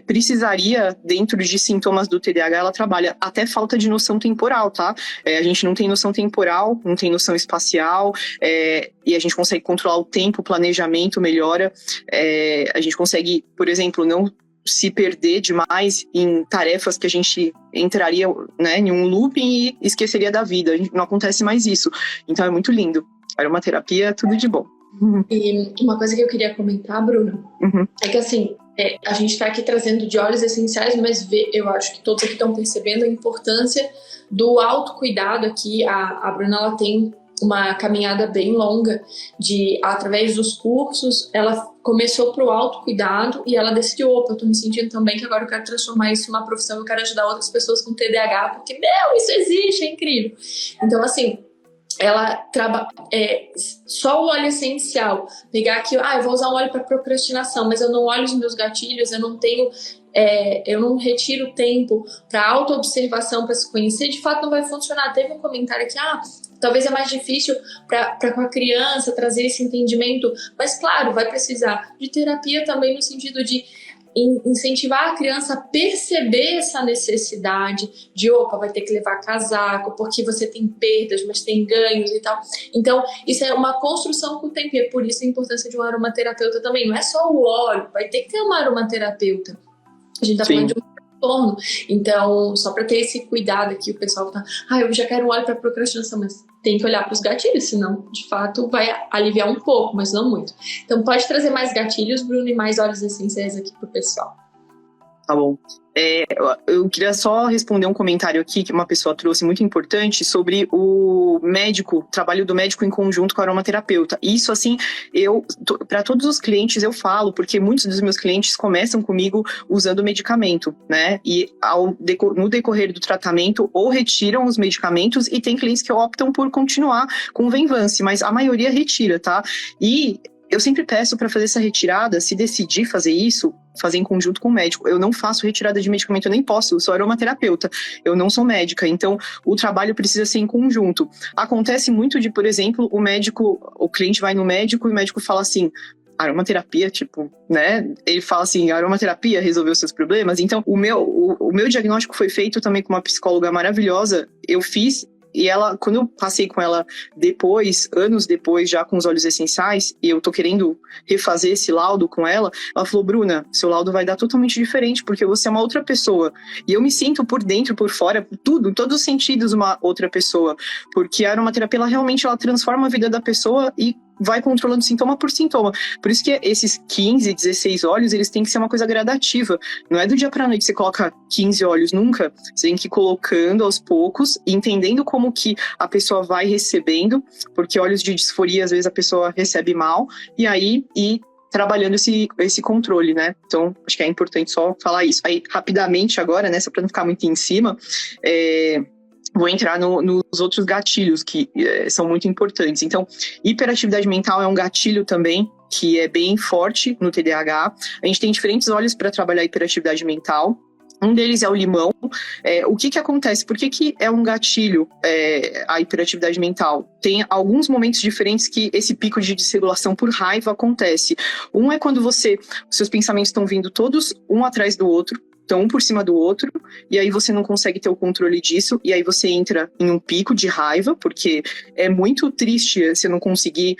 precisaria dentro de sintomas do TDAH, ela trabalha. Até falta de noção temporal, tá? A gente não tem noção temporal, não tem noção espacial, e a gente consegue controlar o tempo, o planejamento melhora. A gente consegue, por exemplo, não se perder demais em tarefas que a gente entraria, né, em um looping e esqueceria da vida. Não acontece mais isso. Então é muito lindo. Aromaterapia, tudo de bom. E uma coisa que eu queria comentar, Bruna, é que assim, a gente está aqui trazendo de óleos essenciais, mas eu acho que todos aqui estão percebendo a importância do autocuidado aqui. A Bruna, ela tem uma caminhada bem longa através dos cursos, ela começou pro autocuidado e ela decidiu, opa, eu tô me sentindo tão bem que agora eu quero transformar isso numa profissão, eu quero ajudar outras pessoas com TDAH, porque, isso existe, é incrível. Então, assim, ela trabalha só o óleo essencial, pegar aqui, eu vou usar um óleo para procrastinação, mas eu não olho os meus gatilhos, eu não tenho, eu não retiro tempo para autoobservação, para se conhecer, de fato não vai funcionar. Teve um comentário aqui, talvez é mais difícil para com a criança trazer esse entendimento, mas claro, vai precisar de terapia também no sentido de incentivar a criança a perceber essa necessidade de, vai ter que levar casaco, porque você tem perdas, mas tem ganhos e tal. Então, isso é uma construção com o tempo, e é por isso a importância de um aromaterapeuta também. Não é só o óleo, vai ter que ter uma aromaterapeuta. A gente tá falando de um transtorno. Então, só para ter esse cuidado aqui, o pessoal tá, eu já quero um óleo para procrastinação, mas tem que olhar para os gatilhos, senão, de fato, vai aliviar um pouco, mas não muito. Então, pode trazer mais gatilhos, Bruno, e mais óleos essenciais aqui pro pessoal. Tá bom. Eu queria só responder um comentário aqui que uma pessoa trouxe muito importante sobre o trabalho do médico em conjunto com o aromaterapeuta. Isso, assim, para todos os clientes eu falo, porque muitos dos meus clientes começam comigo usando medicamento, né? E no decorrer do tratamento, ou retiram os medicamentos, e tem clientes que optam por continuar com o Venvance, mas a maioria retira, tá? E eu sempre peço para fazer essa retirada, se decidir fazer isso, fazer em conjunto com o médico. Eu não faço retirada de medicamento, eu nem posso, eu sou aromaterapeuta, eu não sou médica, então o trabalho precisa ser em conjunto. Acontece muito de, por exemplo, o cliente vai no médico e o médico fala assim, aromaterapia, né? Ele fala assim, aromaterapia resolveu seus problemas. Então, o meu diagnóstico foi feito também com uma psicóloga maravilhosa, eu fiz. E ela, quando eu passei com ela anos depois, já com os óleos essenciais, e eu tô querendo refazer esse laudo com ela falou, Bruna, seu laudo vai dar totalmente diferente, porque você é uma outra pessoa. E eu me sinto por dentro, por fora, por tudo, em todos os sentidos, uma outra pessoa. Porque a aromaterapia, ela transforma a vida da pessoa e vai controlando sintoma por sintoma. Por isso que esses 15, 16 óleos, eles têm que ser uma coisa gradativa. Não é do dia pra noite que você coloca 15 óleos, nunca. Você tem que ir colocando aos poucos, entendendo como que a pessoa vai recebendo, porque óleos de disforia, às vezes a pessoa recebe mal, e aí trabalhando esse controle, né? Então, acho que é importante só falar isso. Aí, rapidamente agora, né, só pra não ficar muito em cima, vou entrar nos outros gatilhos que são muito importantes. Então, hiperatividade mental é um gatilho também que é bem forte no TDAH. A gente tem diferentes óleos para trabalhar a hiperatividade mental. Um deles é o limão. O que acontece? Por que é um gatilho a hiperatividade mental? Tem alguns momentos diferentes que esse pico de desregulação por raiva acontece. Um é quando seus pensamentos estão vindo todos um atrás do outro, então um por cima do outro, e aí você não consegue ter o controle disso, e aí você entra em um pico de raiva, porque é muito triste você não conseguir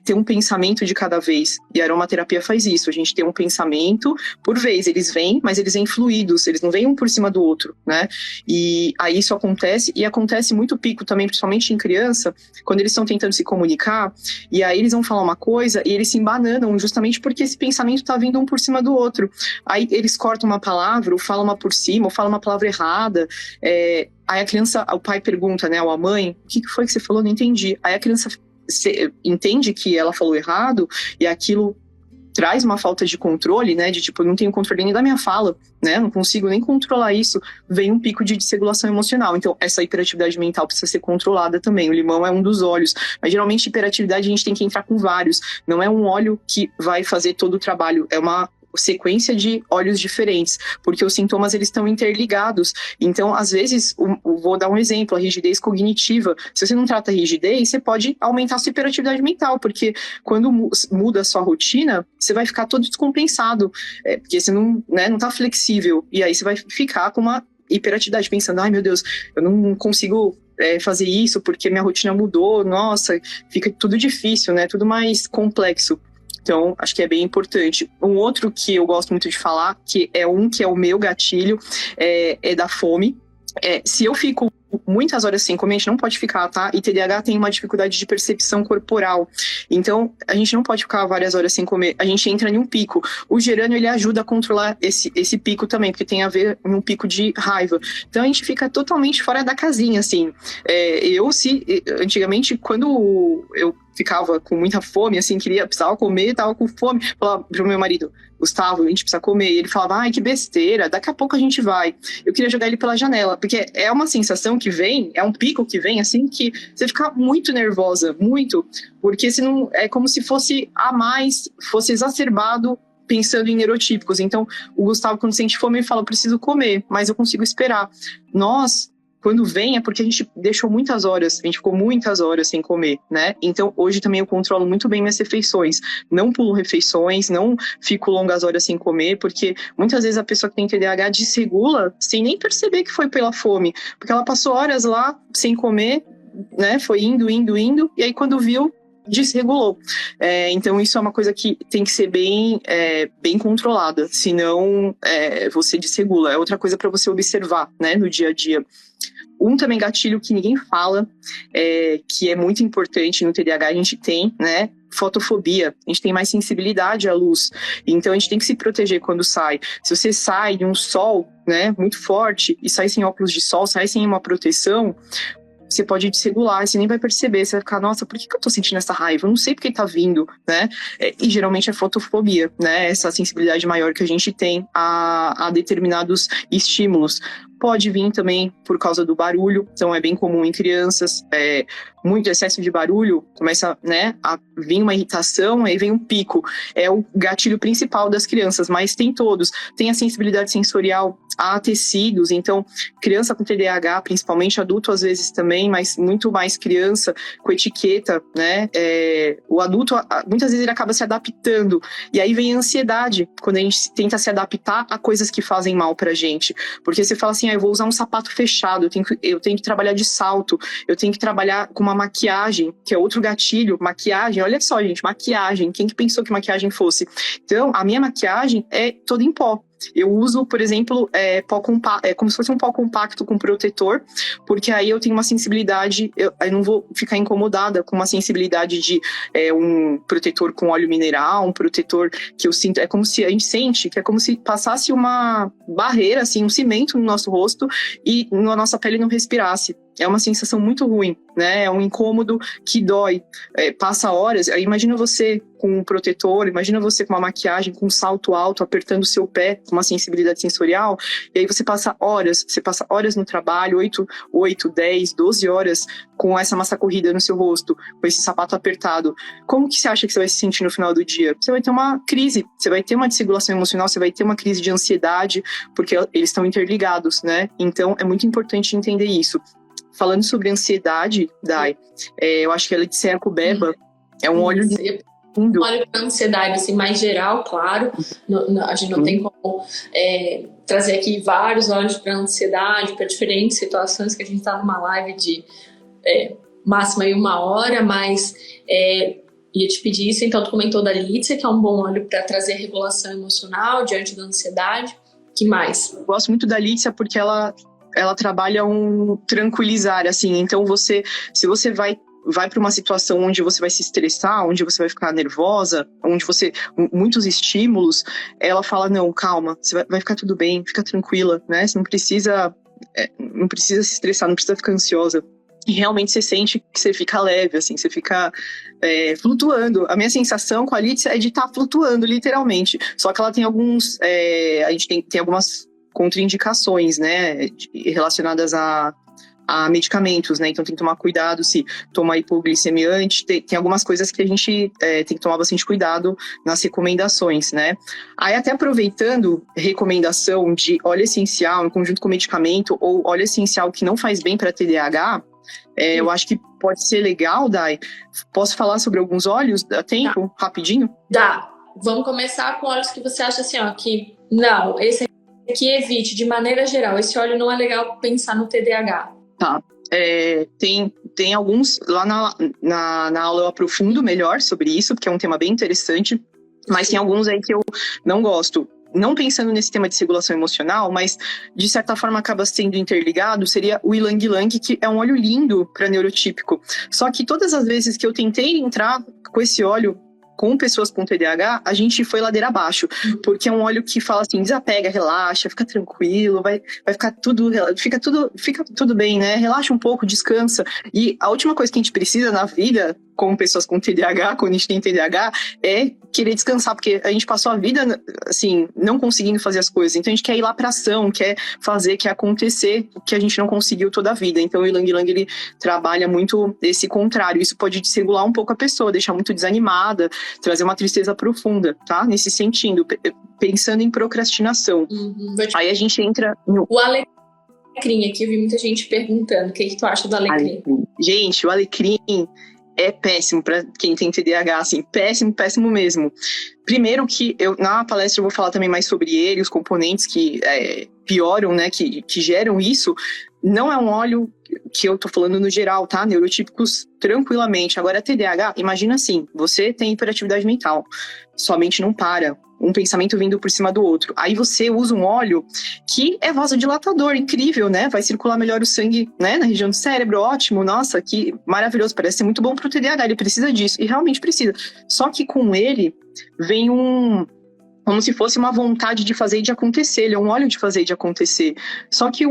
ter um pensamento de cada vez, e a aromaterapia faz isso, a gente tem um pensamento por vez, eles vêm, mas eles vêm fluidos, eles não vêm um por cima do outro, né, e aí isso acontece, e acontece muito pico também, principalmente em criança, quando eles estão tentando se comunicar, e aí eles vão falar uma coisa, e eles se embananam, justamente porque esse pensamento tá vindo um por cima do outro, aí eles cortam uma palavra, ou fala uma por cima, ou fala uma palavra errada. Aí a criança, o pai pergunta, né, ou a mãe, o que foi que você falou? Não entendi. Aí a criança entende que ela falou errado, e aquilo traz uma falta de controle, né, de não tenho controle nem da minha fala, né, não consigo nem controlar isso, vem um pico de desregulação emocional. Então, essa hiperatividade mental precisa ser controlada também. O limão é um dos óleos, mas geralmente hiperatividade a gente tem que entrar com vários, não é um óleo que vai fazer todo o trabalho, é uma sequência de óleos diferentes, porque os sintomas eles estão interligados. Então, às vezes, vou dar um exemplo, a rigidez cognitiva. Se você não trata a rigidez, você pode aumentar a sua hiperatividade mental, porque quando muda a sua rotina, você vai ficar todo descompensado, porque você não tá flexível, e aí você vai ficar com uma hiperatividade, pensando, ai meu Deus, eu não consigo fazer isso porque minha rotina mudou, nossa, fica tudo difícil, né? Tudo mais complexo. Então, acho que é bem importante. Um outro que eu gosto muito de falar, que é o meu gatilho, é da fome. Se eu fico muitas horas sem comer, a gente não pode ficar, tá? E TDAH tem uma dificuldade de percepção corporal. Então, a gente não pode ficar várias horas sem comer. A gente entra em um pico. O gerânio, ele ajuda a controlar esse pico também, porque tem a ver com um pico de raiva. Então, a gente fica totalmente fora da casinha, assim. Antigamente, quando eu ficava com muita fome, assim, precisava comer, tava com fome, falava pro meu marido, Gustavo, a gente precisa comer. E ele falava, ai, que besteira, daqui a pouco a gente vai. Eu queria jogar ele pela janela, porque é uma sensação que vem, é um pico que vem, assim, que você fica muito nervosa, muito, porque senão é como se fosse a mais, fosse exacerbado pensando em neurotípicos. Então, o Gustavo, quando sente fome, ele fala, eu preciso comer, mas eu consigo esperar. Nós, quando vem, é porque a gente deixou muitas horas, a gente ficou muitas horas sem comer, né? Então, hoje também eu controlo muito bem minhas refeições. Não pulo refeições, não fico longas horas sem comer, porque muitas vezes a pessoa que tem TDAH desregula sem nem perceber que foi pela fome, porque ela passou horas lá sem comer, né? Foi indo, e aí quando viu, desregulou. Então isso é uma coisa que tem que ser bem controlada, senão você desregula. É outra coisa para você observar, né, no dia a dia. Também gatilho que ninguém fala, que é muito importante no TDAH, a gente tem, né, fotofobia, a gente tem mais sensibilidade à luz, então a gente tem que se proteger quando sai. Se você sai de um sol, né, muito forte e sai sem óculos de sol, sai sem uma proteção, você pode desregular, você nem vai perceber, você vai ficar, nossa, por que eu tô sentindo essa raiva? Eu não sei porque tá vindo, né? E geralmente é fotofobia, né? Essa sensibilidade maior que a gente tem a determinados estímulos. Pode vir também por causa do barulho, então é bem comum em crianças, muito excesso de barulho, começa, né, a vir uma irritação, aí vem um pico. É o gatilho principal das crianças, mas tem todos. Tem a sensibilidade sensorial a tecidos, então criança com TDAH, principalmente adulto às vezes também, mas muito mais criança com etiqueta, né? O adulto, muitas vezes ele acaba se adaptando, e aí vem a ansiedade, quando a gente tenta se adaptar a coisas que fazem mal pra gente, porque você fala assim, eu vou usar um sapato fechado, eu tenho que trabalhar de salto, eu tenho que trabalhar com uma maquiagem, que é outro gatilho, maquiagem, olha só gente, maquiagem, quem que pensou que maquiagem fosse? Então, a minha maquiagem é toda em pó. Eu uso, por exemplo, como se fosse um pó compacto com protetor, porque aí eu tenho uma sensibilidade, eu não vou ficar incomodada com uma sensibilidade de um protetor com óleo mineral, um protetor que eu sinto, é como se a gente sente que é como se passasse uma barreira, assim, um cimento no nosso rosto e na nossa pele não respirasse. É uma sensação muito ruim, né? É um incômodo que dói. Passa horas, imagina você com um protetor, imagina você com uma maquiagem, com um salto alto, apertando o seu pé, com uma sensibilidade sensorial, e aí você passa horas no trabalho, 8, 10, 12 horas com essa massa corrida no seu rosto, com esse sapato apertado. Como que você acha que você vai se sentir no final do dia? Você vai ter uma crise, você vai ter uma desregulação emocional, você vai ter uma crise de ansiedade, porque eles estão interligados, né? Então, é muito importante entender isso. Falando sobre ansiedade, Dai, eu acho que a Letícia Jacobeba é um óleo lindo. Óleo para ansiedade, assim, mais geral, claro. A gente não tem como trazer aqui vários óleos para ansiedade, para diferentes situações, que a gente está numa live de máxima aí 1 hora, mas ia te pedir isso. Então, tu comentou da Lícia, que é um bom óleo para trazer regulação emocional diante da ansiedade. Que mais? Eu gosto muito da Lícia porque ela trabalha um tranquilizar, assim. Então, se você vai para uma situação onde você vai se estressar, onde você vai ficar nervosa, onde muitos estímulos, ela fala, não, calma, você vai ficar tudo bem, fica tranquila, né? Você não precisa se estressar, não precisa ficar ansiosa. E realmente você sente que você fica leve, assim, você fica flutuando. A minha sensação com a Lícia é de estar flutuando, literalmente. Só que ela tem a gente tem algumas contraindicações, né, relacionadas a a medicamentos, né? Então tem que tomar cuidado se toma hipoglicemiante, tem algumas coisas que a gente tem que tomar bastante cuidado nas recomendações, né? Aí até aproveitando recomendação de óleo essencial em conjunto com medicamento ou óleo essencial que não faz bem para TDAH, eu acho que pode ser legal, Dai. Posso falar sobre alguns óleos? Dá tempo? Tá. Rapidinho? Dá. Vamos começar com óleos que você acha assim, ó, que não, esse aqui evite, de maneira geral, esse óleo não é legal pensar no TDAH. Tá. Tem alguns, lá na aula eu aprofundo melhor sobre isso, porque é um tema bem interessante, mas tem alguns aí que eu não gosto. Não pensando nesse tema de regulação emocional, mas de certa forma acaba sendo interligado, seria o Ylang Ylang, que é um óleo lindo para neurotípico. Só que todas as vezes que eu tentei entrar com esse óleo com pessoas com TDAH, a gente foi ladeira abaixo, porque é um óleo que fala assim, desapega, relaxa, fica tranquilo, vai ficar fica tudo bem, né? Relaxa um pouco, descansa. E a última coisa que a gente precisa na vida, como pessoas com TDAH, quando a gente tem TDAH, é querer descansar, porque a gente passou a vida, assim, não conseguindo fazer as coisas. Então a gente quer ir lá pra ação, quer fazer, quer acontecer o que a gente não conseguiu toda a vida. Então o Ylang Ylang, ele trabalha muito esse contrário. Isso pode desregular um pouco a pessoa, deixar muito desanimada, trazer uma tristeza profunda, tá? Nesse sentido, pensando em procrastinação. Aí a gente entra no... O alecrim, aqui eu vi muita gente perguntando, o que tu acha do alecrim? Gente, o alecrim é péssimo para quem tem TDAH, assim, péssimo mesmo. Primeiro que na palestra eu vou falar também mais sobre ele, os componentes que pioram, né, que geram isso. Não é um óleo que eu tô falando no geral, tá? Neurotípicos tranquilamente. Agora, TDAH, imagina assim, você tem hiperatividade mental, sua mente não para, um pensamento vindo por cima do outro. Aí você usa um óleo que é vasodilatador, incrível, né? Vai circular melhor o sangue, né, na região do cérebro, ótimo, nossa, que maravilhoso, parece ser muito bom pro TDAH, ele precisa disso, e realmente precisa. Só que com ele vem como se fosse uma vontade de fazer e de acontecer, ele é um óleo de fazer e de acontecer. Só que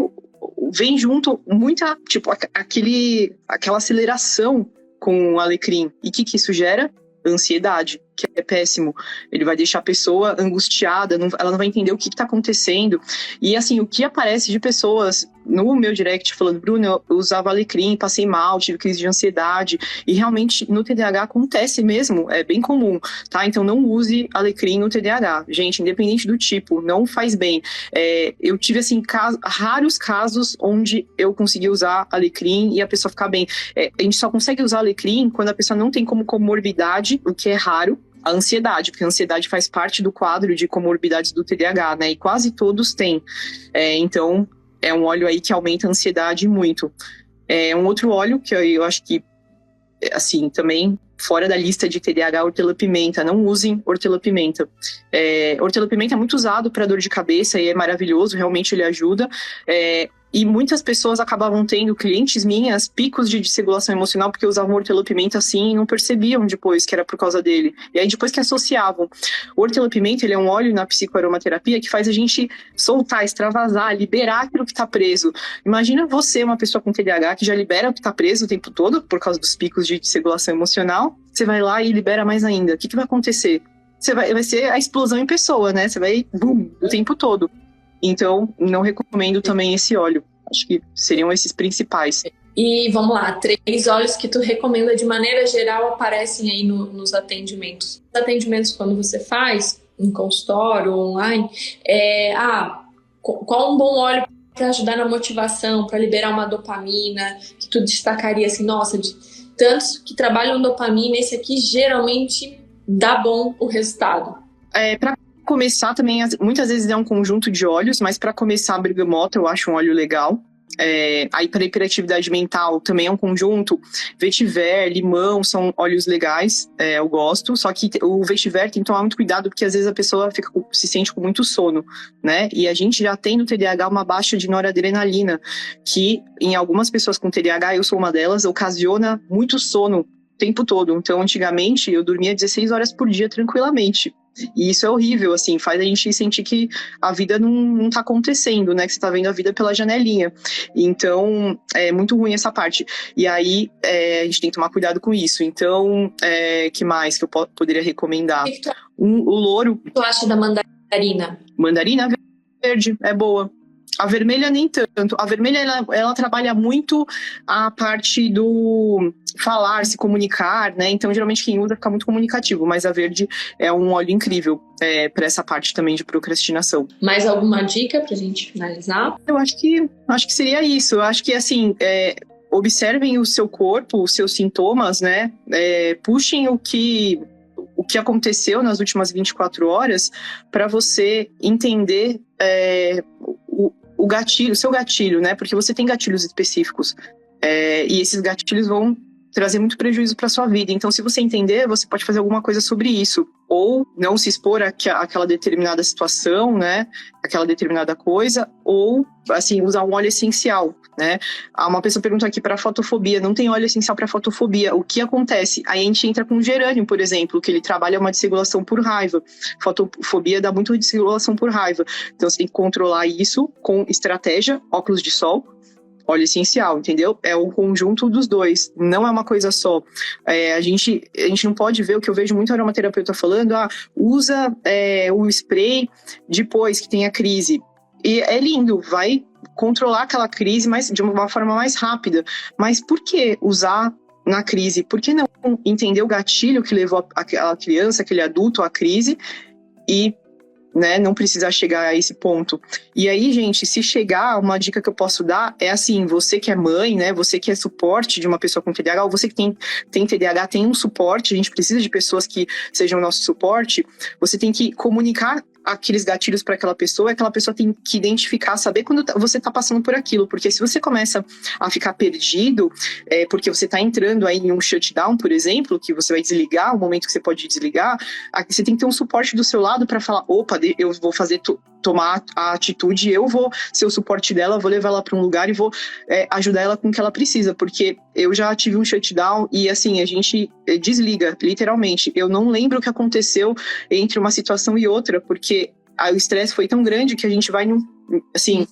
vem junto muita, tipo, aquela aceleração com o alecrim. E o que isso gera? Ansiedade, que é péssimo. Ele vai deixar a pessoa angustiada, ela não vai entender o que está acontecendo. E assim, o que aparece de pessoas no meu direct falando, Bruno, eu usava alecrim, passei mal, tive crise de ansiedade, e realmente no TDAH acontece mesmo, é bem comum, tá? Então não use alecrim no TDAH. Gente, independente do tipo, não faz bem. Eu tive, assim, raros casos onde eu consegui usar alecrim e a pessoa ficar bem. A gente só consegue usar alecrim quando a pessoa não tem como comorbidade, o que é raro, a ansiedade, porque a ansiedade faz parte do quadro de comorbidades do TDAH, né? E quase todos têm. Então, é um óleo aí que aumenta a ansiedade muito. Um outro óleo que eu acho que, assim, também fora da lista de TDAH, hortelã-pimenta. Não usem hortelã-pimenta. Hortelã-pimenta é muito usado para dor de cabeça e é maravilhoso, realmente ele ajuda. E muitas pessoas acabavam tendo, clientes minhas, picos de desregulação emocional porque usavam hortelã-pimenta assim e não percebiam depois que era por causa dele. E aí depois que associavam. O hortelã-pimenta, ele é um óleo na psicoaromaterapia que faz a gente soltar, extravasar, liberar aquilo que está preso. Imagina você, uma pessoa com TDAH, que já libera o que está preso o tempo todo por causa dos picos de desregulação emocional. Você vai lá e libera mais ainda. O que vai acontecer? Vai ser a explosão em pessoa, né? Você vai, boom, o tempo todo. Então, não recomendo também esse óleo. Acho que seriam esses principais. E vamos lá, 3 óleos que tu recomenda de maneira geral aparecem aí nos atendimentos. Os atendimentos, quando você faz, em consultório, online, qual um bom óleo para ajudar na motivação, para liberar uma dopamina, que tu destacaria assim, nossa, de tantos que trabalham dopamina, esse aqui geralmente dá bom o resultado. Para começar também, muitas vezes é um conjunto de óleos, mas para começar a bergamota eu acho um óleo legal. Aí para hiperatividade mental também é um conjunto. Vetiver, limão são óleos legais, eu gosto. Só que o vetiver tem que tomar muito cuidado porque às vezes a pessoa se sente com muito sono, né? E a gente já tem no TDAH uma baixa de noradrenalina, que em algumas pessoas com TDAH, eu sou uma delas, ocasiona muito sono o tempo todo. Então antigamente eu dormia 16 horas por dia tranquilamente. E isso é horrível, assim, faz a gente sentir que a vida não tá acontecendo, né? Que você tá vendo a vida pela janelinha. Então, é muito ruim essa parte. E aí, a gente tem que tomar cuidado com isso. Então, que mais que eu poderia recomendar? O louro. O que tu acha da mandarina? Mandarina verde, é boa. A vermelha nem tanto. A vermelha, ela trabalha muito a parte do falar, se comunicar, né? Então, geralmente, quem usa fica muito comunicativo. Mas a verde é um óleo incrível para essa parte também de procrastinação. Mais alguma dica pra gente finalizar? Eu acho que seria isso. Eu acho que, assim, observem o seu corpo, os seus sintomas, né? Puxem o que aconteceu nas últimas 24 horas para você entender o gatilho, o seu gatilho, né? Porque você tem gatilhos específicos. E esses gatilhos vão trazer muito prejuízo para sua vida. Então, se você entender, você pode fazer alguma coisa sobre isso. Ou não se expor àquela determinada situação, né? Aquela determinada coisa. Ou, assim, usar um óleo essencial, né? Uma pessoa pergunta aqui para fotofobia. Não tem óleo essencial para fotofobia. O que acontece? Aí a gente entra com o gerânio, por exemplo, que ele trabalha uma desregulação por raiva. Fotofobia dá muito desregulação por raiva. Então, você tem que controlar isso com estratégia, óculos de sol, óleo essencial, entendeu? É o conjunto dos dois, não é uma coisa só. A gente não pode ver o que eu vejo muito aromaterapeuta falando, usa o spray depois que tem a crise. E é lindo, vai controlar aquela crise de uma forma mais rápida. Mas por que usar na crise? Por que não entender o gatilho que levou aquela criança, aquele adulto à crise e, né, não precisar chegar a esse ponto. E aí, gente, se chegar, uma dica que eu posso dar é assim, você que é mãe, né, você que é suporte de uma pessoa com TDAH, ou você que tem TDAH, tem um suporte, a gente precisa de pessoas que sejam nosso suporte, você tem que comunicar aqueles gatilhos para aquela pessoa tem que identificar, saber quando você está passando por aquilo, porque se você começa a ficar perdido, porque você está entrando aí em um shutdown, por exemplo, que você vai desligar, o momento que você pode desligar, você tem que ter um suporte do seu lado para falar, opa, eu vou tomar a atitude, eu vou ser o suporte dela, vou levar ela para um lugar e vou ajudar ela com o que ela precisa, porque eu já tive um shutdown e assim, a gente desliga, literalmente. Eu não lembro o que aconteceu entre uma situação e outra, porque o estresse foi tão grande que a gente vai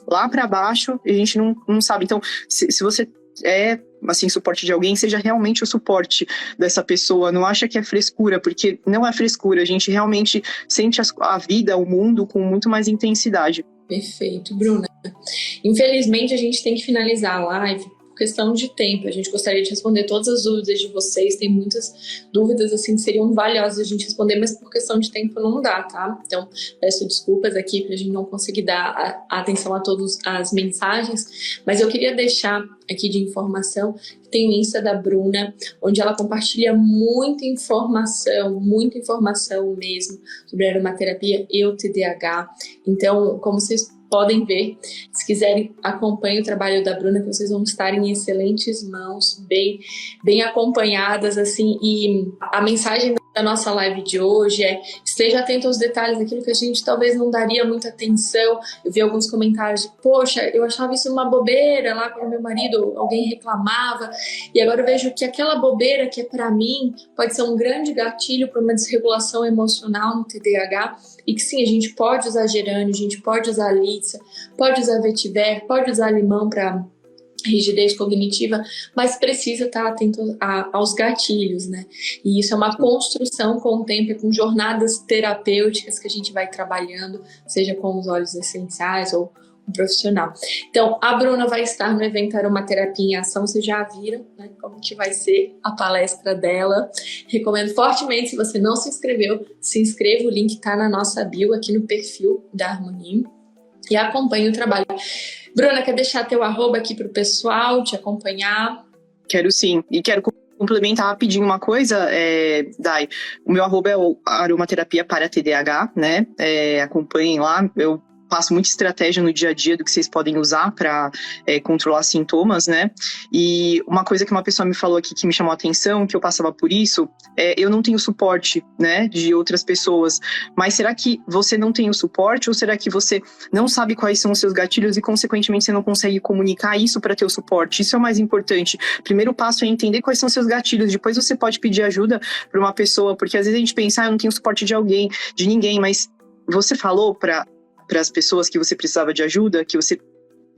lá para baixo e a gente não sabe. Então, se você assim, suporte de alguém, seja realmente o suporte dessa pessoa, não acha que é frescura, porque não é frescura, a gente realmente sente a vida, o mundo com muito mais intensidade. Perfeito, Bruna. Infelizmente, a gente tem que finalizar a live por questão de tempo. A gente gostaria de responder todas as dúvidas de vocês, tem muitas dúvidas assim que seriam valiosas a gente responder, mas por questão de tempo não dá, tá? Então, peço desculpas aqui pra gente não conseguir dar atenção a todas as mensagens, mas eu queria deixar aqui de informação que tem o Insta da Bruna, onde ela compartilha muita informação mesmo sobre aromaterapia e o TDAH. Então, como vocês podem ver, se quiserem, acompanhem o trabalho da Bruna, que vocês vão estar em excelentes mãos, bem acompanhadas, assim, e a mensagem da nossa live de hoje esteja atento aos detalhes, aquilo que a gente talvez não daria muita atenção. Eu vi alguns comentários de, poxa, eu achava isso uma bobeira, lá com o meu marido alguém reclamava, e agora eu vejo que aquela bobeira que é para mim pode ser um grande gatilho para uma desregulação emocional no TDAH, e que sim, a gente pode usar gerânio, a gente pode usar lícia, pode usar vetiver, pode usar limão para rigidez cognitiva, mas precisa estar atento aos gatilhos, né? E isso é uma construção com o tempo, com jornadas terapêuticas que a gente vai trabalhando, seja com os óleos essenciais ou um profissional. Então, a Bruna vai estar no evento Aromaterapia em Ação, vocês já viram, né, como que vai ser a palestra dela. Recomendo fortemente, se você não se inscreveu, se inscreva, o link está na nossa bio aqui no perfil da Harmonim e acompanhe o trabalho. Bruna, quer deixar teu arroba aqui para o pessoal te acompanhar? Quero sim, e quero complementar rapidinho uma coisa, Dai. O meu arroba é o Aromaterapia para TDAH, né? Acompanhem lá, eu passo muita estratégia no dia a dia do que vocês podem usar para controlar sintomas, né? E uma coisa que uma pessoa me falou aqui que me chamou a atenção, que eu passava por isso, eu não tenho suporte, né, de outras pessoas. Mas será que você não tem o suporte ou será que você não sabe quais são os seus gatilhos e, consequentemente, você não consegue comunicar isso para ter o suporte? Isso é o mais importante. O primeiro passo é entender quais são os seus gatilhos. Depois você pode pedir ajuda para uma pessoa, porque às vezes a gente pensa, eu não tenho suporte de ninguém, mas você falou para as pessoas que você precisava de ajuda, que você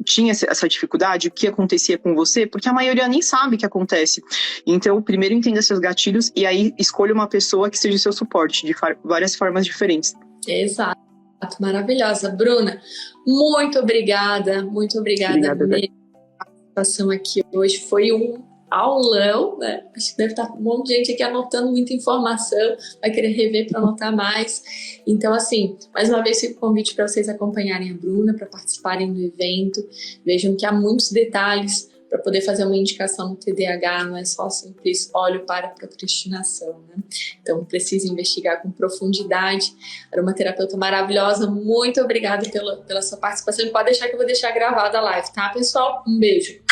tinha essa dificuldade, o que acontecia com você, porque a maioria nem sabe o que acontece. Então, primeiro entenda seus gatilhos e aí escolha uma pessoa que seja o seu suporte, de várias formas diferentes. Exato. Maravilhosa. Bruna, muito obrigada Obrigada, mesmo pela participação aqui hoje. Foi um aulão, né? Acho que deve estar um monte de gente aqui anotando muita informação, vai querer rever para anotar mais. Então, assim, mais uma vez fico o convite para vocês acompanharem a Bruna, para participarem do evento. Vejam que há muitos detalhes para poder fazer uma indicação no TDAH, não é só simples olho para a procrastinação, né? Então, precisa investigar com profundidade. Era uma terapeuta maravilhosa, muito obrigada pela sua participação. E pode deixar que eu vou deixar gravada a live, tá, pessoal? Um beijo!